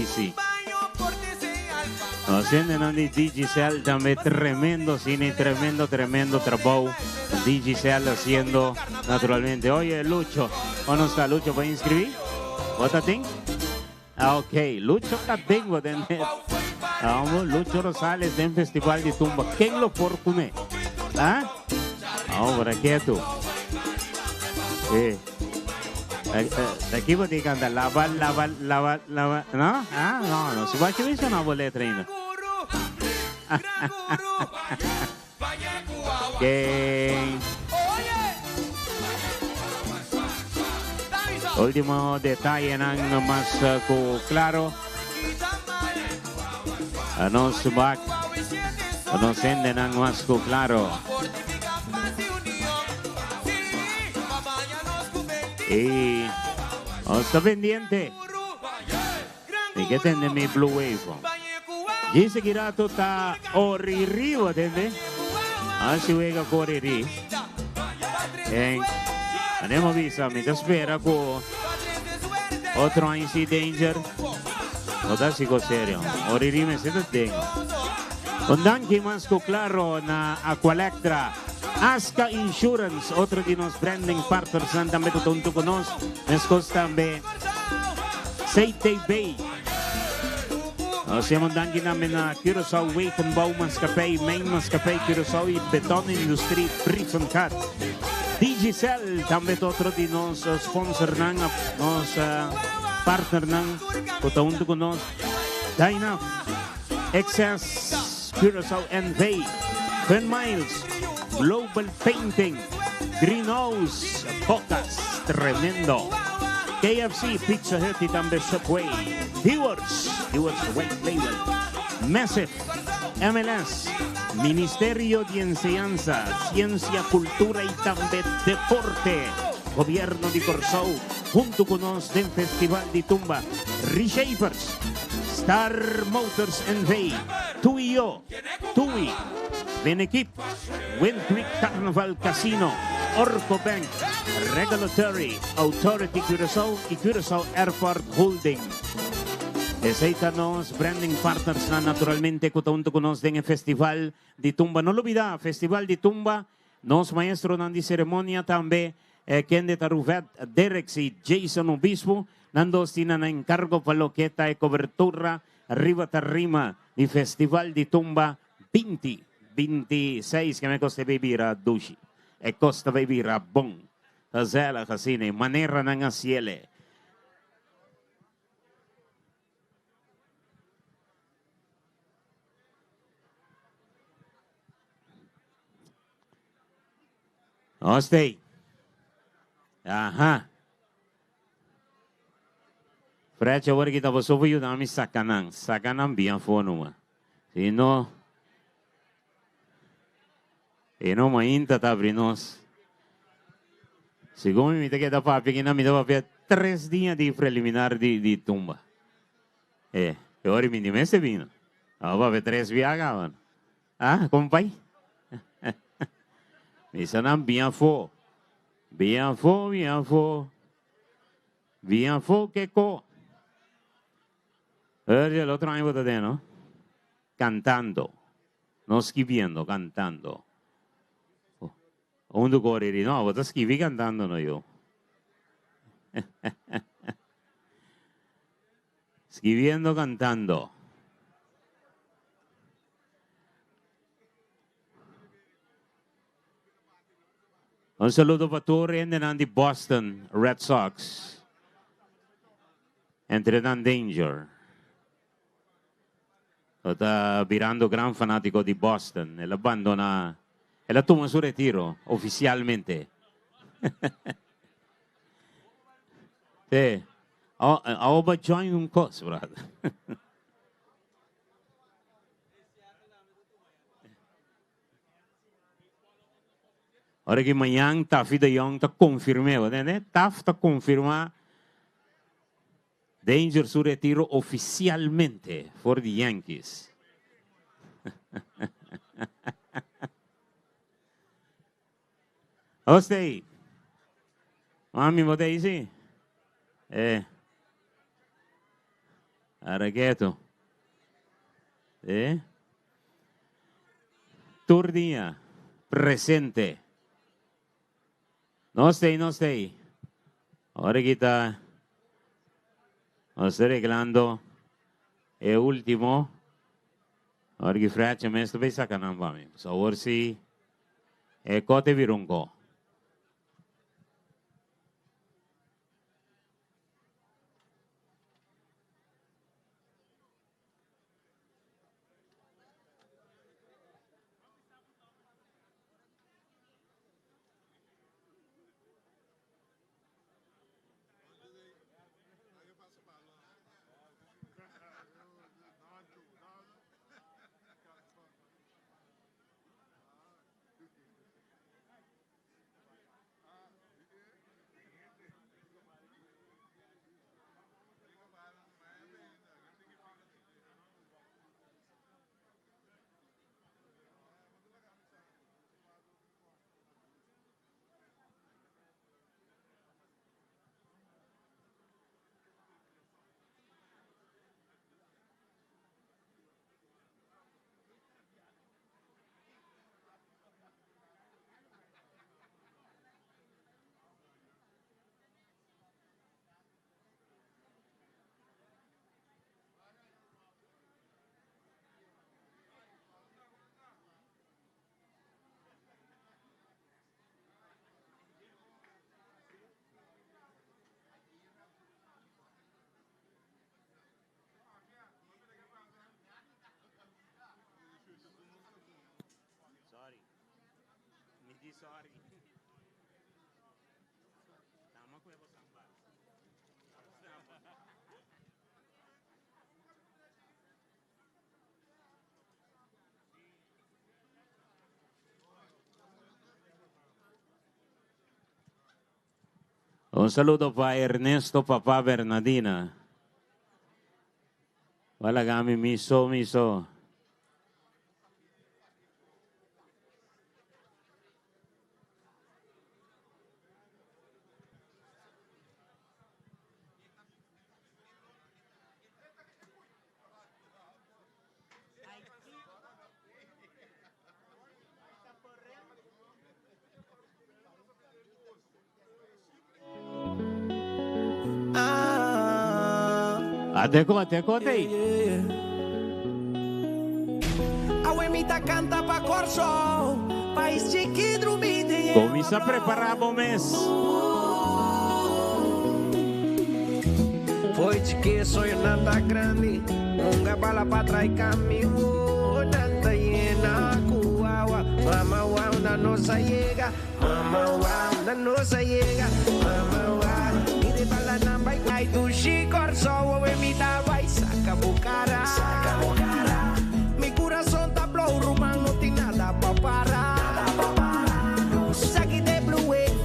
Sí. Haciendo Nandi Digicel también tremendo cine, tremendo trabajo. Digicel haciendo naturalmente. Oye, Lucho, ¿cómo está Lucho para inscribir? ¿What thing? Ok, Lucho está bien, vamos, Lucho Rosales del Festival de Tumba. ¿Quién lo fortune? ¿Ah? Vamos, por aquí tú. Sí. Aquí va a cantar lava. ¿No? Ah, no. Si va a escribir una boletra ainda. Okay. Último detalle ng mas claro. Ano subak? Ano sende ng mas claro? Y está pendiente. ¿Y qué tiene mi Blue Wave? Y seguirá tota oririwa, ¿entiende? Así juega corriri. Andiamo vista, mi te spera con otro IC Danger. O da sigo serio. Oriri me siete tengo. Un danki mas claro na Aqualectra. Aska Insurance, otro de los branding partners na también tutunto con nos. Nescos también Seitei Bay. Siamo danki namin na Curaçao Wake and Bow Mascapay, Main Mascapay, Curaçao y Beton Industry, Brief and Cut. Digicel, también otro de los sponsor ng, nos partner ng tutunto con nos. Dynaf, Excess, Curaçao and Bay, 10 Miles. Global Painting, Greenhouse, Pocas, tremendo. KFC, Pizza Hut y también Subway. Viewers, White Label. Massive, MLS, Ministerio de Enseñanza, Ciencia, Cultura y también Deporte. Gobierno de Corsao, junto con nos del Festival de Tumba. Reshapers, Star Motors and Bay, Tui Yo, Tui, Benekip, Wind Creek Carnival Casino, Orco Bank, Regulatory Authority Curaçao y Curaçao Airport Holding. Deseitanos branding partners na naturalmente junto con nos en el Festival de Tumba. No lo olvida, Festival de Tumba, nos maestro de ceremonia también, Ken de Taruvet, Derek y Jason Obispo, nandos tienen encargo para lo que está de cobertura arriba tarima y Festival de Tumba 2026 que me costa vivir a Dushi. E costa vivir a Bon. Tazela Casine, manera ng asiele. Ostay. Aha. Frecha, agora kita pasou yun nami sakanang. Sakanang biyan fono ma. Sino, não mainta tá abrinos. Segundo me queda papi que na me dava 3 dias de preliminar de tumba. Agora me dime se vino. Agora 3 viagavam. Ah, compai? Me sanam bien fo. Bien fo, bien fo. Bien fo que co. El otro año de no. Cantando. No escribiendo, cantando. Onde correri? No, vou escrever cantando, não eu. Escribiendo, cantando. Un saludo para todos de Boston Red Sox. Entrenan Danger. Está virando gran fanático de Boston. Él abandona. Él toma su retiro oficialmente. Sí. I'll join un course, brother. Ora que amanhã Taff de Young está confirmado, né? Taff está confirmado Danger su retiro oficialmente for the Yankees. Ostei. Mami, botei sim. Aragueto. Turdinha. Presente. No stay. Ahora kita estoy arreglando el último. Ahora que fracha me estoy sacando para mí. Por favor, si cote virungo. Un saludo para Ernesto Papá Bernardina. Wala kami miso. Adeco, dei. A Uemita canta pa Corso, país chiquito dormite. Comiça a preparar o mês. Foi de que sonho nada grande, nunca bala pra trás caminho, nada llena cuaua, mama uau da nossa llega, mama uau da nossa llega, mama uau, e de bala na vai cai do Corso, o Emita vai saca bucara, mi coração tá blow, rumang não tem nada pra parar, saque de blue wave,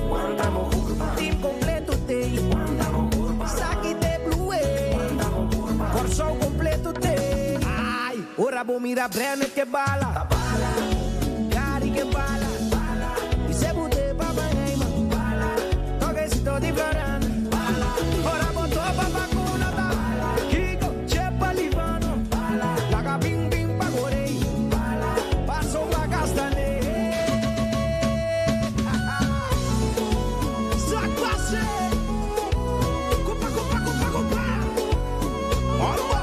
team completo tem, saque de blue wave, Corso completo tem, ai, ora vou mirar brene que bala, cari que bala, e se bude pa banheima, toque se tô de varanda, ora botou pa vacuna da, Kiko, chepa livano, laga bim bim pa gorei, passou pra castane, saquace, cupa, olha.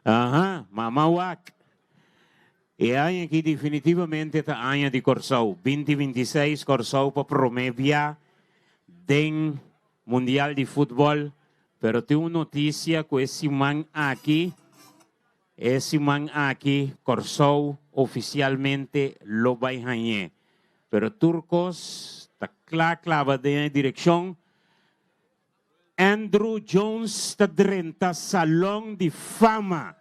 Aham, mamawak. E ano aqui definitivamente é ano de Corso. 2026 Corso para promover den Mundial de Futebol. Pero tem uma notícia que esse man aqui, Corso oficialmente lo vai ganhar. Pero Turcos está clava de direção. Andrew Jones está dentro Salão de Fama.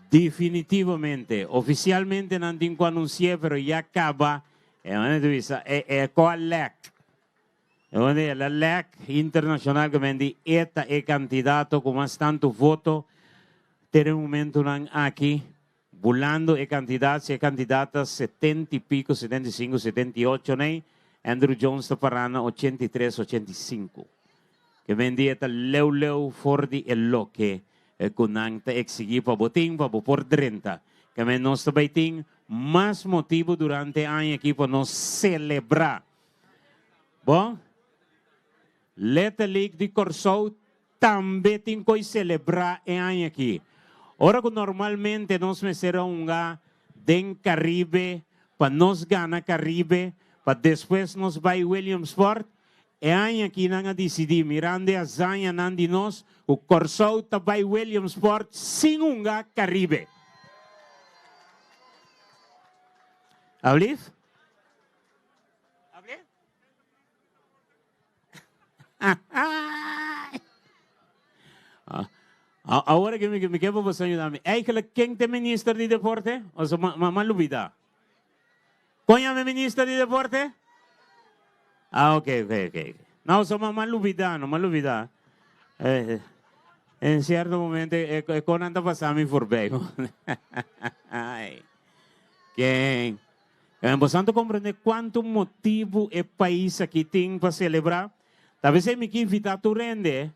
Definitivamente, oficialmente não tenho que anunciar, pero já acaba. É com a LEC. A LEC internacional que vende é candidato com mais tanto voto. Tem um momento aqui, bulando é candidata 70 e pico, 75, 78, né? Andrew Jones está parando 83, 85. Que vende é leu forte e loque. Kunang ta exigir para boting para por 30. Kami nós também tem mais motivo durante o ano aqui para nós celebrar. Bom, Leta League de Corso também tem que celebrar o ano aqui. Ahora que normalmente nos será un den Caribe, para nos gana Caribe, para después nos va a Williamsport, e aí aqui não decidi mirando a zanha nandi nós o Corsou vai Williamsport sem Caribe. Ablif? Ablif? Agora que me quer você ajudar-me. É que quem tem ministro de deporte? Ou seja, mamãe Lubida. Conhece ministro de deporte? Ok. Não, só mamãe Lubida, não malubida. Em certo momento, quando anda passando por bem. Quem? Você compreende quanto motivo é país aqui tem para celebrar? Talvez é me que invitar tu rende.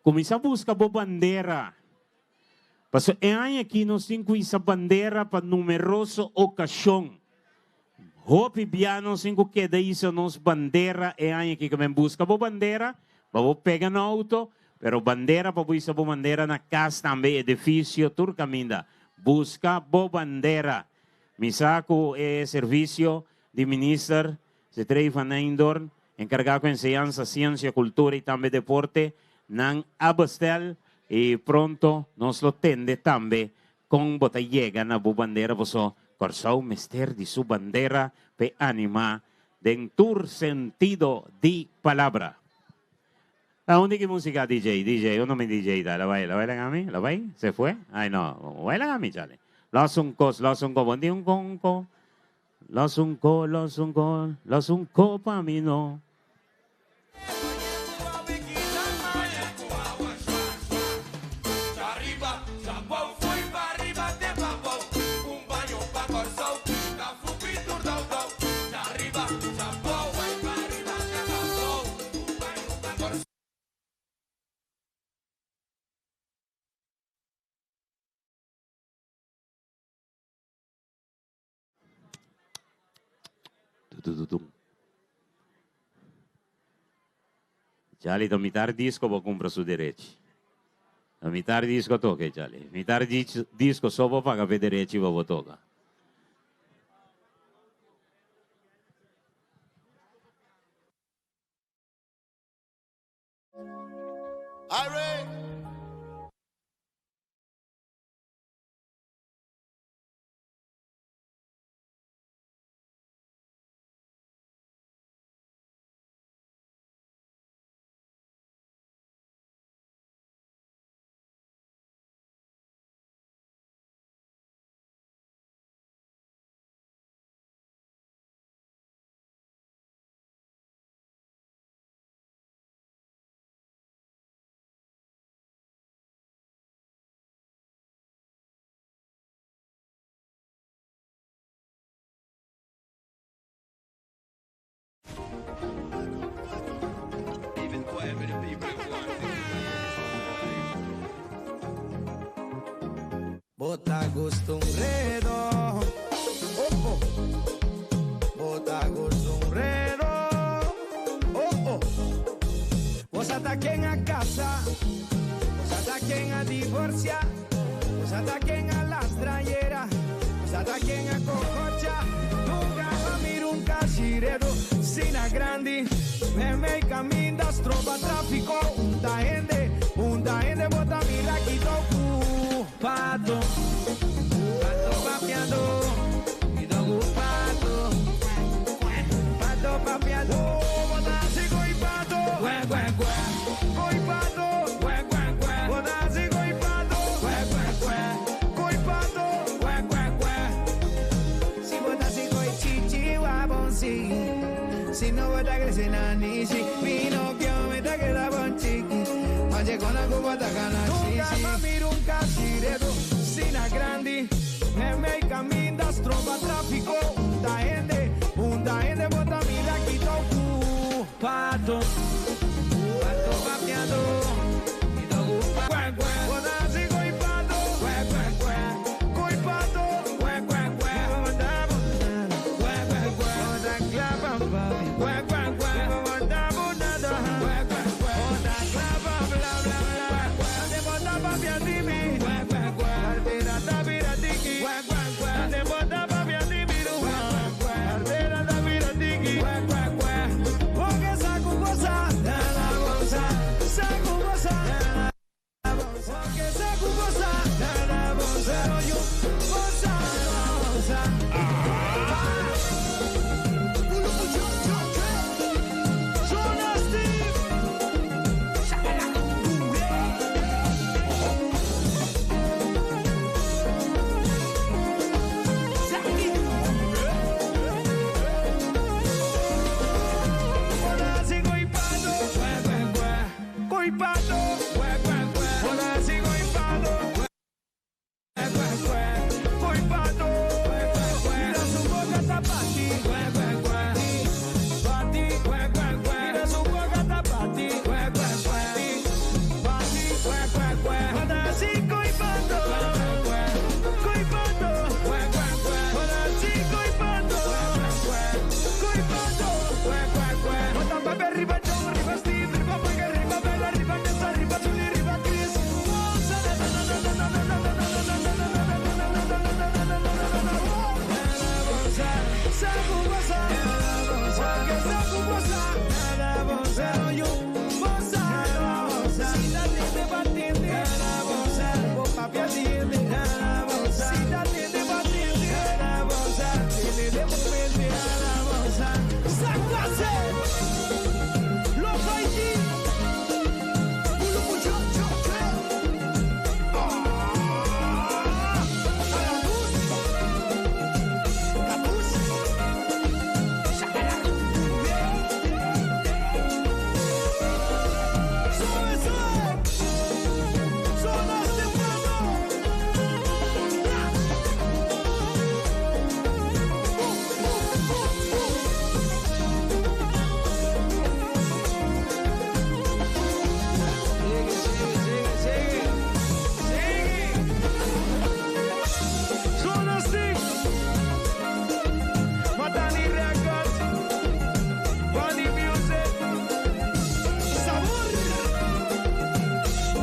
Começar a buscar a bandeira. Porque aqui nós temos essa bandeira para numerosa ocasião. Hope biano cinco que daí isso nos bandeira aqui que me busca a bandeira, para pegar no auto, pero bandeira para buscar a bandeira na casa também edifício turcaminda. Busca a bandeira. Me saco serviço de ministro, se trata na Indor, encargado de enseñanza, ciência, cultura e também deporte. Nang abastel e pronto nos lo tende também com botella na bandeira poso Corsou mister de sua bandeira pe anima dentro sentido de palavra. ¿Aonde que música DJ? Uno me DJ da, la baila a mí, la baila, se fue, ay no, baila a mí chale. Los uncos, bondi un conco, los unco pa mí no. Chali, to mitar disco vou comprar su direito. To mitar disco toque, chali. Mitar disco só vou pagar per direito e vou tocar. Bota gusto un redo, bota gusto un redo, Vos ataquen a casa, vos ataquen a divorciar, vos ataquen a las trayeras, vos ataquen a cococha, nunca va a mirar un casiredo, sin a grandi, me caminas, tropa tráfico, un gente bota mi la quito. Pato papeando, y no pato papeando, botazi coi pato, coi pato, botazi coi pato, coi pato, si botazi coi chichi wabonsi, si no bota que se nanishi, Pinocchio me ta que da bon chiqui, oye con la cubata gana chichi. Casiredo, sina grandi, me caminas, tropa tráfico, un gente bota mi la quito cu, pato papeando, y no bota así coi pato, coi pato, bota clapa, bota bonada, bota clapa, bla bla bla, bota papeando.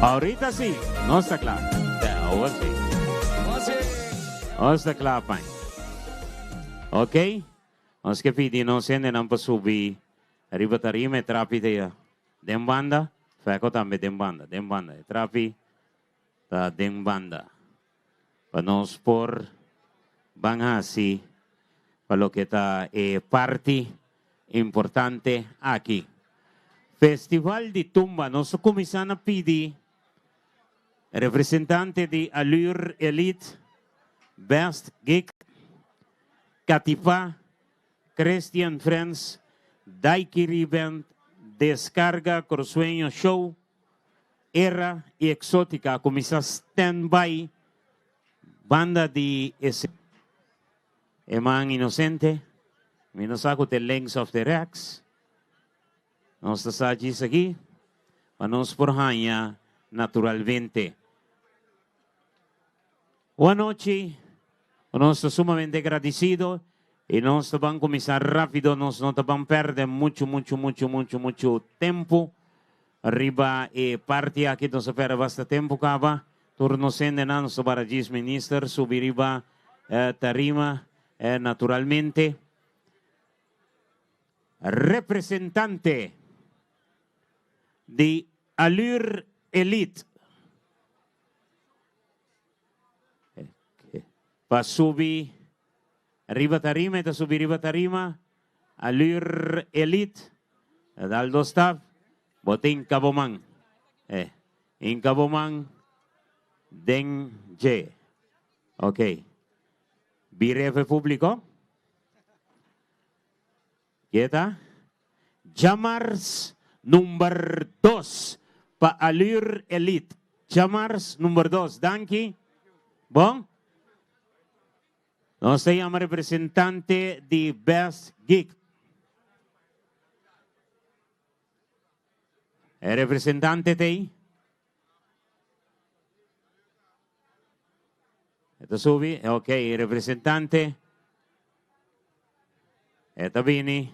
Ahorita sí, no está claro. Ahora sí. No está claro, pai. Ok? Ons que pidi no sende nan pa subi arriba tarima trapi de den banda, feko tambe den banda, trapi ta den banda. Panos por banhasi para lo que está parte importante aquí. Festival de Tumba, nosso comisana pidi representante de Allure Elite, Best Geek, Katipa, Christian Friends, Daiquiri Band, Descarga, Corsueño Show, Era y Exótica, comisa Standby, banda de ese Eman Inocente, Minosaco The Lengths of the Rex, nos está aquí, vamos por Hanya, naturalmente. Buenas noches, nos estamos sumamente agradecidos y nos van a comenzar rápido, nos no van a perder mucho tiempo. Arriba parte aquí nos espera bastante tiempo, cava. Turno sende nos para Gis Minister, subiriba tarima naturalmente. Representante de Allure Elite. Pa subi arriba tarima, ta subi arriba tarima, Allure Elite, Daldo Staff, boting Kabomang. In Kabomang, Deng J. Ok. Birefe público. Kita? Jamars number 2 pa Allure Elite. Jamars number 2. Danki. Bom? No se llama representante de Best Geek. ¿El representante de ahí? Esto subi. Ok, representante. Esto vini.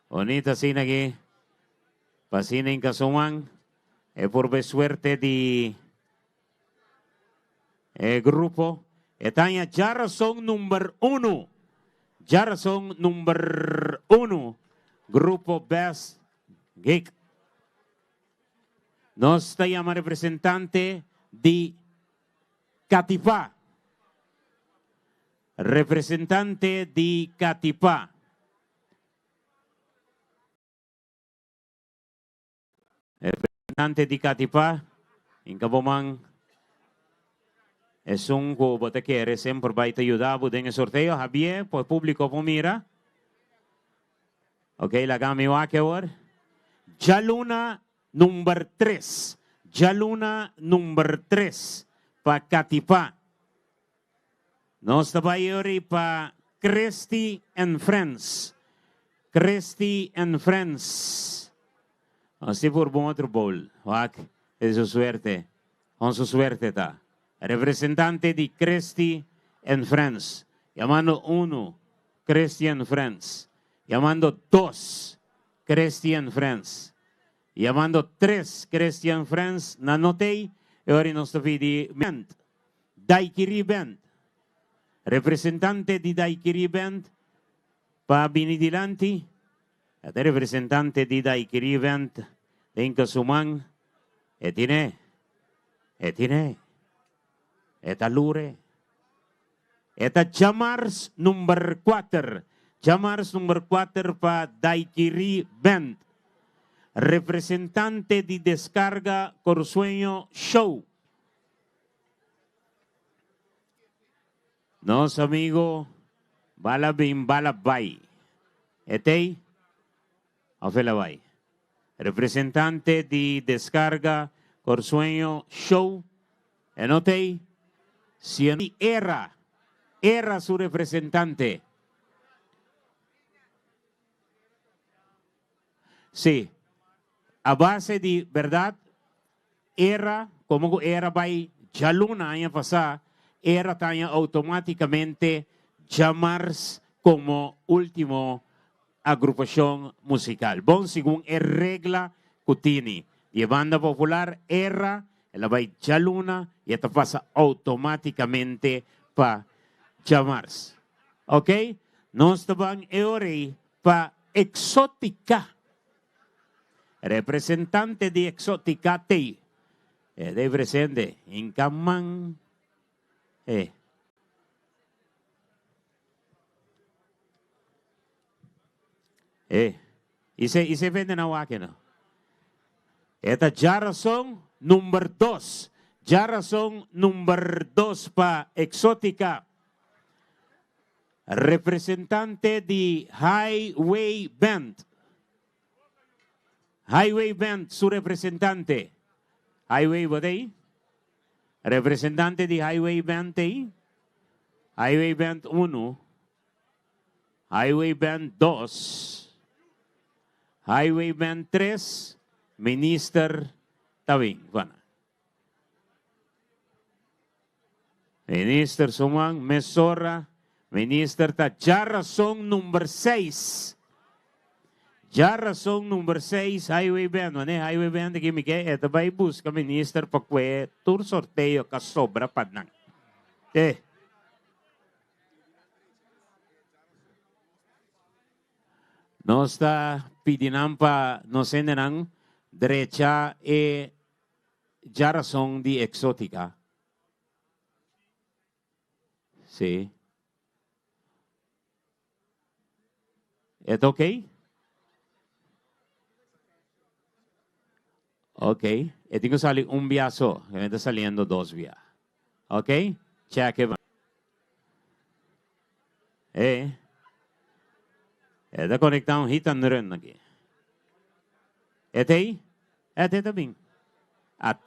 Bonita sin aquí. Pasina en Kasuman. Por suerte de grupo. Etanya Jarason number 1. Jarason number 1. Grupo Best Geek. Nos llama representante de Katipa. Representante de Katipa. Representante de Katipa. En Kabomang. Es un cubo te quiere siempre va a ayudar en el sorteo. Javier, por público, por mira. Ok, la gami va que ahora. Jaluna number 3. Jaluna number 3. Pa Katipa. Nos está para para Christy and Friends. Christy and Friends. Así por bom outro bowl. Wak, es su suerte. Con su suerte ta. Representante de Christy and Friends. Llamando 1, Christy and Friends. Llamando 2, Christy and Friends. Llamando 3, Christy and Friends. Nanotei. E ora nos vidi band. Daikiri Band. Representante di Daikiri Band. Pa Binidilanti. At representante di Daikiri Band. Dinka Sumang. Etine. Etine. Etalure. Eta Jamars number 4. Jamars number 4 pa Daikiri Band. Representante di Descarga Corsueño Show. Nos amigo Balabim Balabay. Etei. Afelabay. Representante di Descarga Corsueño Show. Enotei. Era su representante. Sí. A base de verdad, era, como era by Jaluna año pasado, era también automáticamente llamarse como último agrupación musical. Bon, según la regla que tiene. Y banda popular era, la by Jaluna, y esto pasa automáticamente para llamarse. ¿Ok? No estaban ahora para exótica. Representante de Exoticate. De presente. En Camán. Y se venden a Wakena. Esta ya razón número 2. Ya razón número 2 para Exótica. Representante de Highway Band. Highway Band, su representante. Highway Band. Representante de Highway Band. Highway Band 1. Highway Band 2. Highway Band 3. Minister Tawing. Bueno. Minister Sumang Mesora. Minister ta. Ya razón número 6. Ya razón número 6, Highway Band. Highway Band que me queda. Ito ba busca minister pa kwe tur sorteo ka sobra pa nang. No está pidinan pa no senderang derecha ya razón de exótica. Sí. ¿Es okay? Ok, y tengo que salir un viazo, me está saliendo 2 vías. Ok, cheque. Está conectado un hit and run aquí. Ahí? Está bien.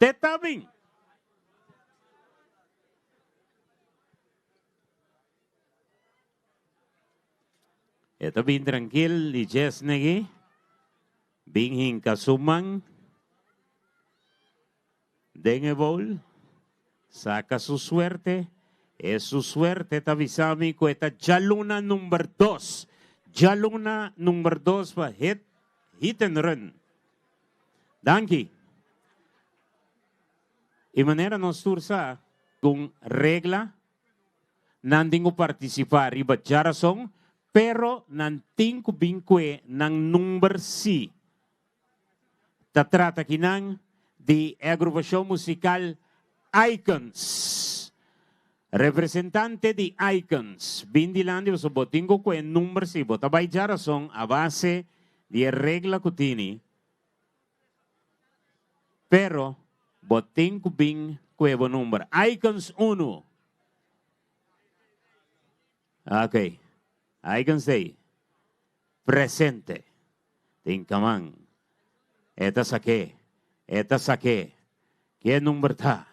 Está bien. Está bien tranquilo, y Jess negi. Bien hinkasumang. Den el bowl, saca su suerte, es su suerte, tavisami, cuesta Jaluna número 2. Jaluna número 2 para hit and run. Danke. Y manera nos tursa con regla, nandingo participar, iba jarason, pero nantingo binkwe nang number C. Tatrata kinang de agrupación musical Icons. Representante de Icons. Bindilandio so botingo ko en número si botabay jarason a base de regla que tiene. Pero botingo bing ko número. Icons 1. Ok. Icons 6. Presente. Tinkaman. Eta saque. Esta saqué. ¿Qué número está?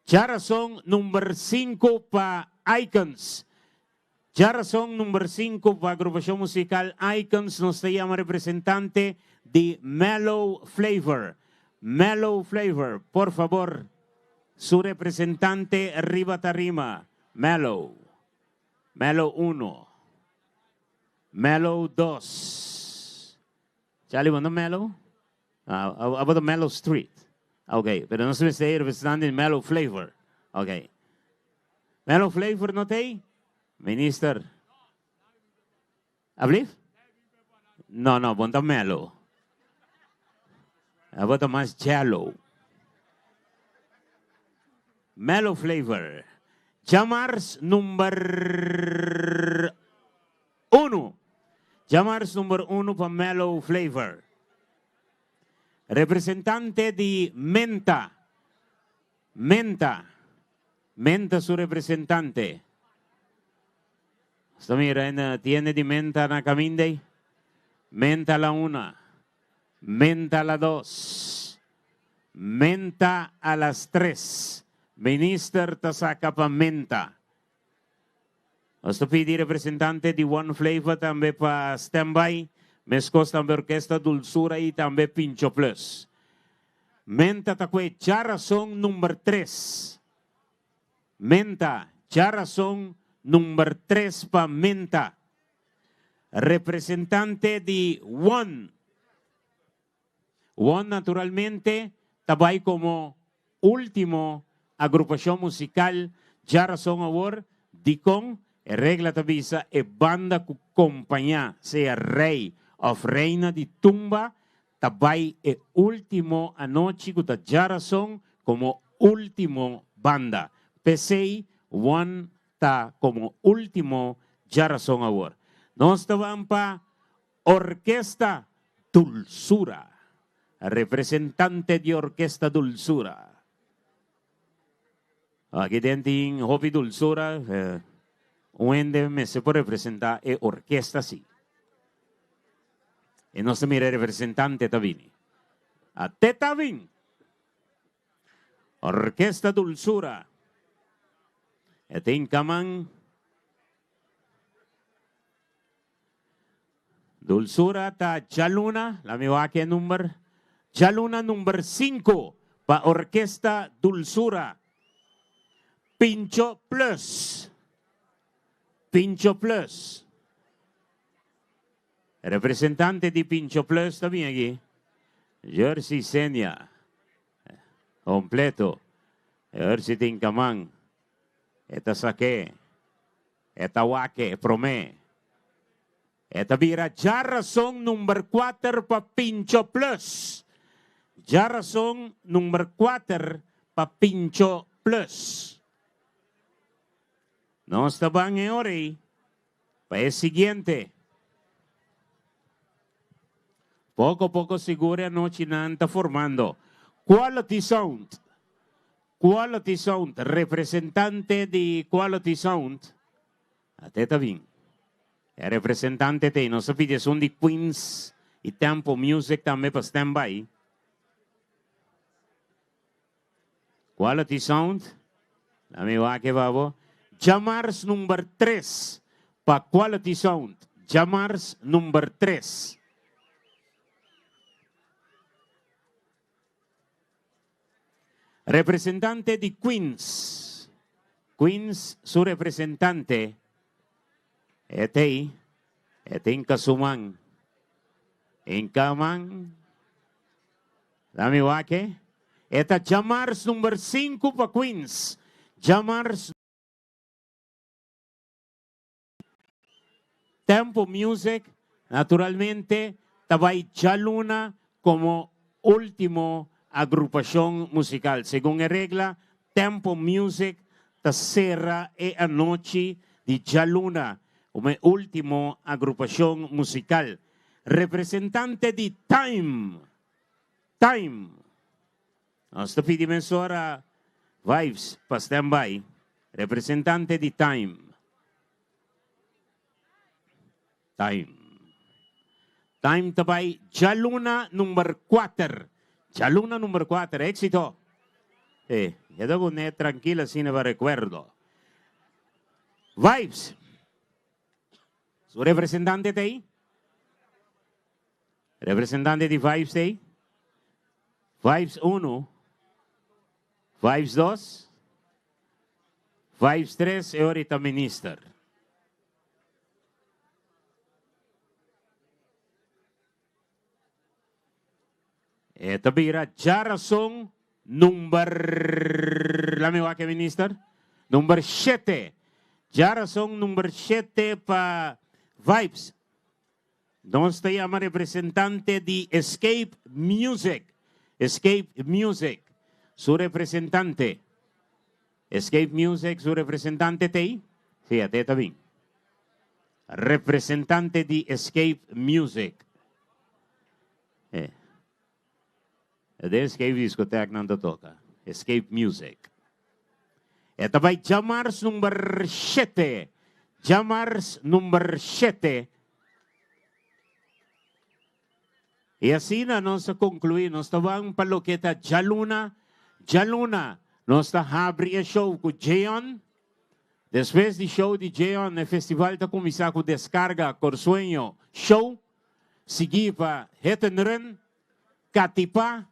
Charazón número 5 para Icons. Ya razón número 5 para agrupación musical Icons nos se llama representante de Mellow Flavor. Mellow Flavor, por favor, su representante arriba tarima. Mellow. Mellow 1. Mellow 2. Charlie, ¿no Mellow? About the Mellow Street. Ok, pero no se me está representante de Mellow Flavor. Ok. Mellow Flavor, ¿no te? Minister. ¿Hablif? No, ponta Mellow. About más Jello. Mellow Flavor. Llamars número 1. Llamars número 1 para Mellow Flavor. Representante de Menta. Menta su representante. Esto mira, tiene de menta na caminde. Menta la 1. Menta la 2. Menta a las 3. Minister tasaka pa menta. Esto pide representante de One Flavor también para standby. Mescos también orquesta Dulzura y también Pincho Plus. Menta takwe charazón número 3. Menta charazón número 3 para Menta. Representante de One. One naturalmente tabay como último agrupación musical Charazón Award Dicon regla tabisa e banda cu compañía sea rey of reina de tumba tabay e último anoche cu ta Charazón como último banda PCI One ta como último Charazón Award. Nos estaban pa Orquesta Dulzura. Representante de Orquesta Dulzura. Aquí tienen Hobby Dulzura. Wende me se puede representar orquesta sí. Y no se mire representante también. A Tetavin. Orquesta Dulzura. Etin Kaman. Dulzura ta Chaluna. La mi va que número. Chaluna número 5 para Orquesta Dulzura. Pincho Plus. Pincho Plus. Representante de Pincho Plus también aquí. Jersey Senia. Completo. Jersey Tinkamán. Esta saque. Esta wake. Promé. Esta vira ya razón número 4 para Pincho Plus. Ya razón número 4 para Pincho Plus. No estaban en ori. Para el siguiente. Poco a poco seguro anoche está formando. Quality Sound. Quality Sound. Representante de Quality Sound. Até está bien. El representante de no se pide son de Queens y Tempo Music también para standby. Quality Sound. La mi va que babo. Llamars número 3 para Quality Sound. Llamars número 3. Representante de Queens. Queens, su representante. Este en Kasuman. En Kaman. Dame waque. Esta Llamars número 5 para Queens. Llamars. Tempo Music, naturalmente, tabay Chaluna como último agrupación musical. Según la regla, Tempo Music ta serra e anoche de Chaluna como último agrupación musical. Representante de Time. Time. Hasta pedimos ahora Vibes para standby. Representante de Time. Time tabay Chaluna número 4. Chaluna número 4. Éxito. Ya debo tranquila sin me recuerdo. Vibes. Su representante de ahí. Representante de Vibes de ahí. Vibes 1. Vibes 2. Vibes 3 e ahorita minister. Ito bira, Jarasong, number, lami que minister? Number 7. Jarasong, number 7 pa Vibes. Nos te llama representante de Escape Music. Escape Music. Su representante. Escape Music, su representante te. Fíjate también. Representante de Escape Music. De Escape Discotheque não toca. Escape Music. Ito ba'y Jamars number 7. Jamars number 7. E assim nós concluímos. Nós estávamos paloqueta Jaluna. Jaluna. Nós estávamos abrir o show com Jeon. Depois do show de Jeon, o festival está começando com descarga, Corsueño show. Seguir para Hetenren, Katipa,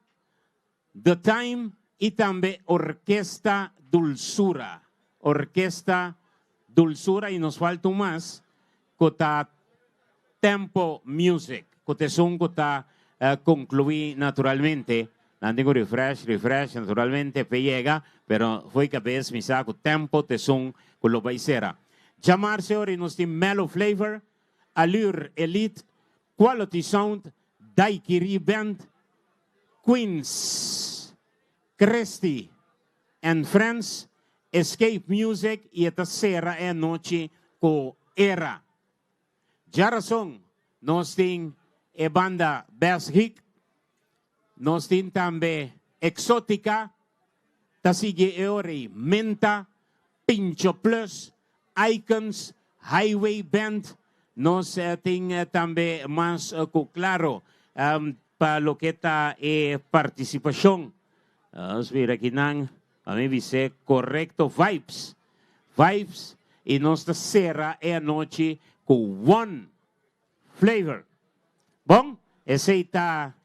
The Time e também Orquesta Dulzura. Orquesta Dulzura e nos falta mais cota Tempo Music. Cota som cota concluir naturalmente. Não tenho refresh naturalmente llega, pero foi que vez me saco tempo te som com lo baisera. Chamar-se ora nos tem Mellow Flavor, Allure Elite, Quality Sound, Daiquiri Band, Queens, Cresty and Friends, Escape Music e a terceira é a noite com Era. Jarasong, nós tem a banda Bass Hick, nós tem também Exótica, Tasige Eori, Menta, Pincho Plus, Icons, Highway Band, nós tem também mais claro, para lo que está participação. Vamos ver aqui, a mim dice correcto, Vibes. Vibes, e nossa serra é a noite com One Flavor. Bom, essa está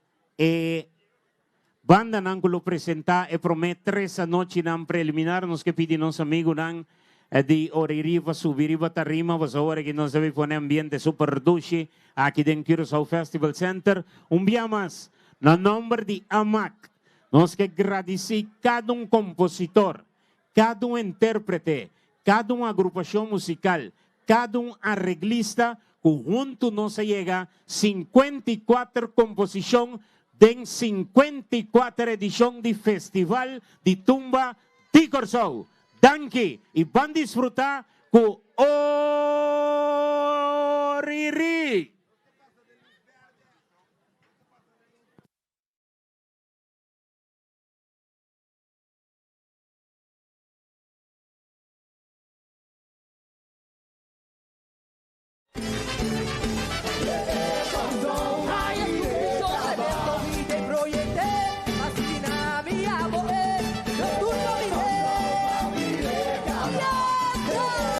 banda nang kulo presenta e promettere sa noche nang preliminar nos que pidi nos amigo nang di oririva subiriva tarima was ora que nos deve poner ambiente super dushi aqui den Curaçao Festival Center mas na nombre de AMAC nos que agradecer cada compositor, cada intérprete, cada agrupação musical, cada arreglista que junto nos llega 54 composición de 54 edición de Festival de Tumba de Curaçao. Danke y van disfrutar con Oriri.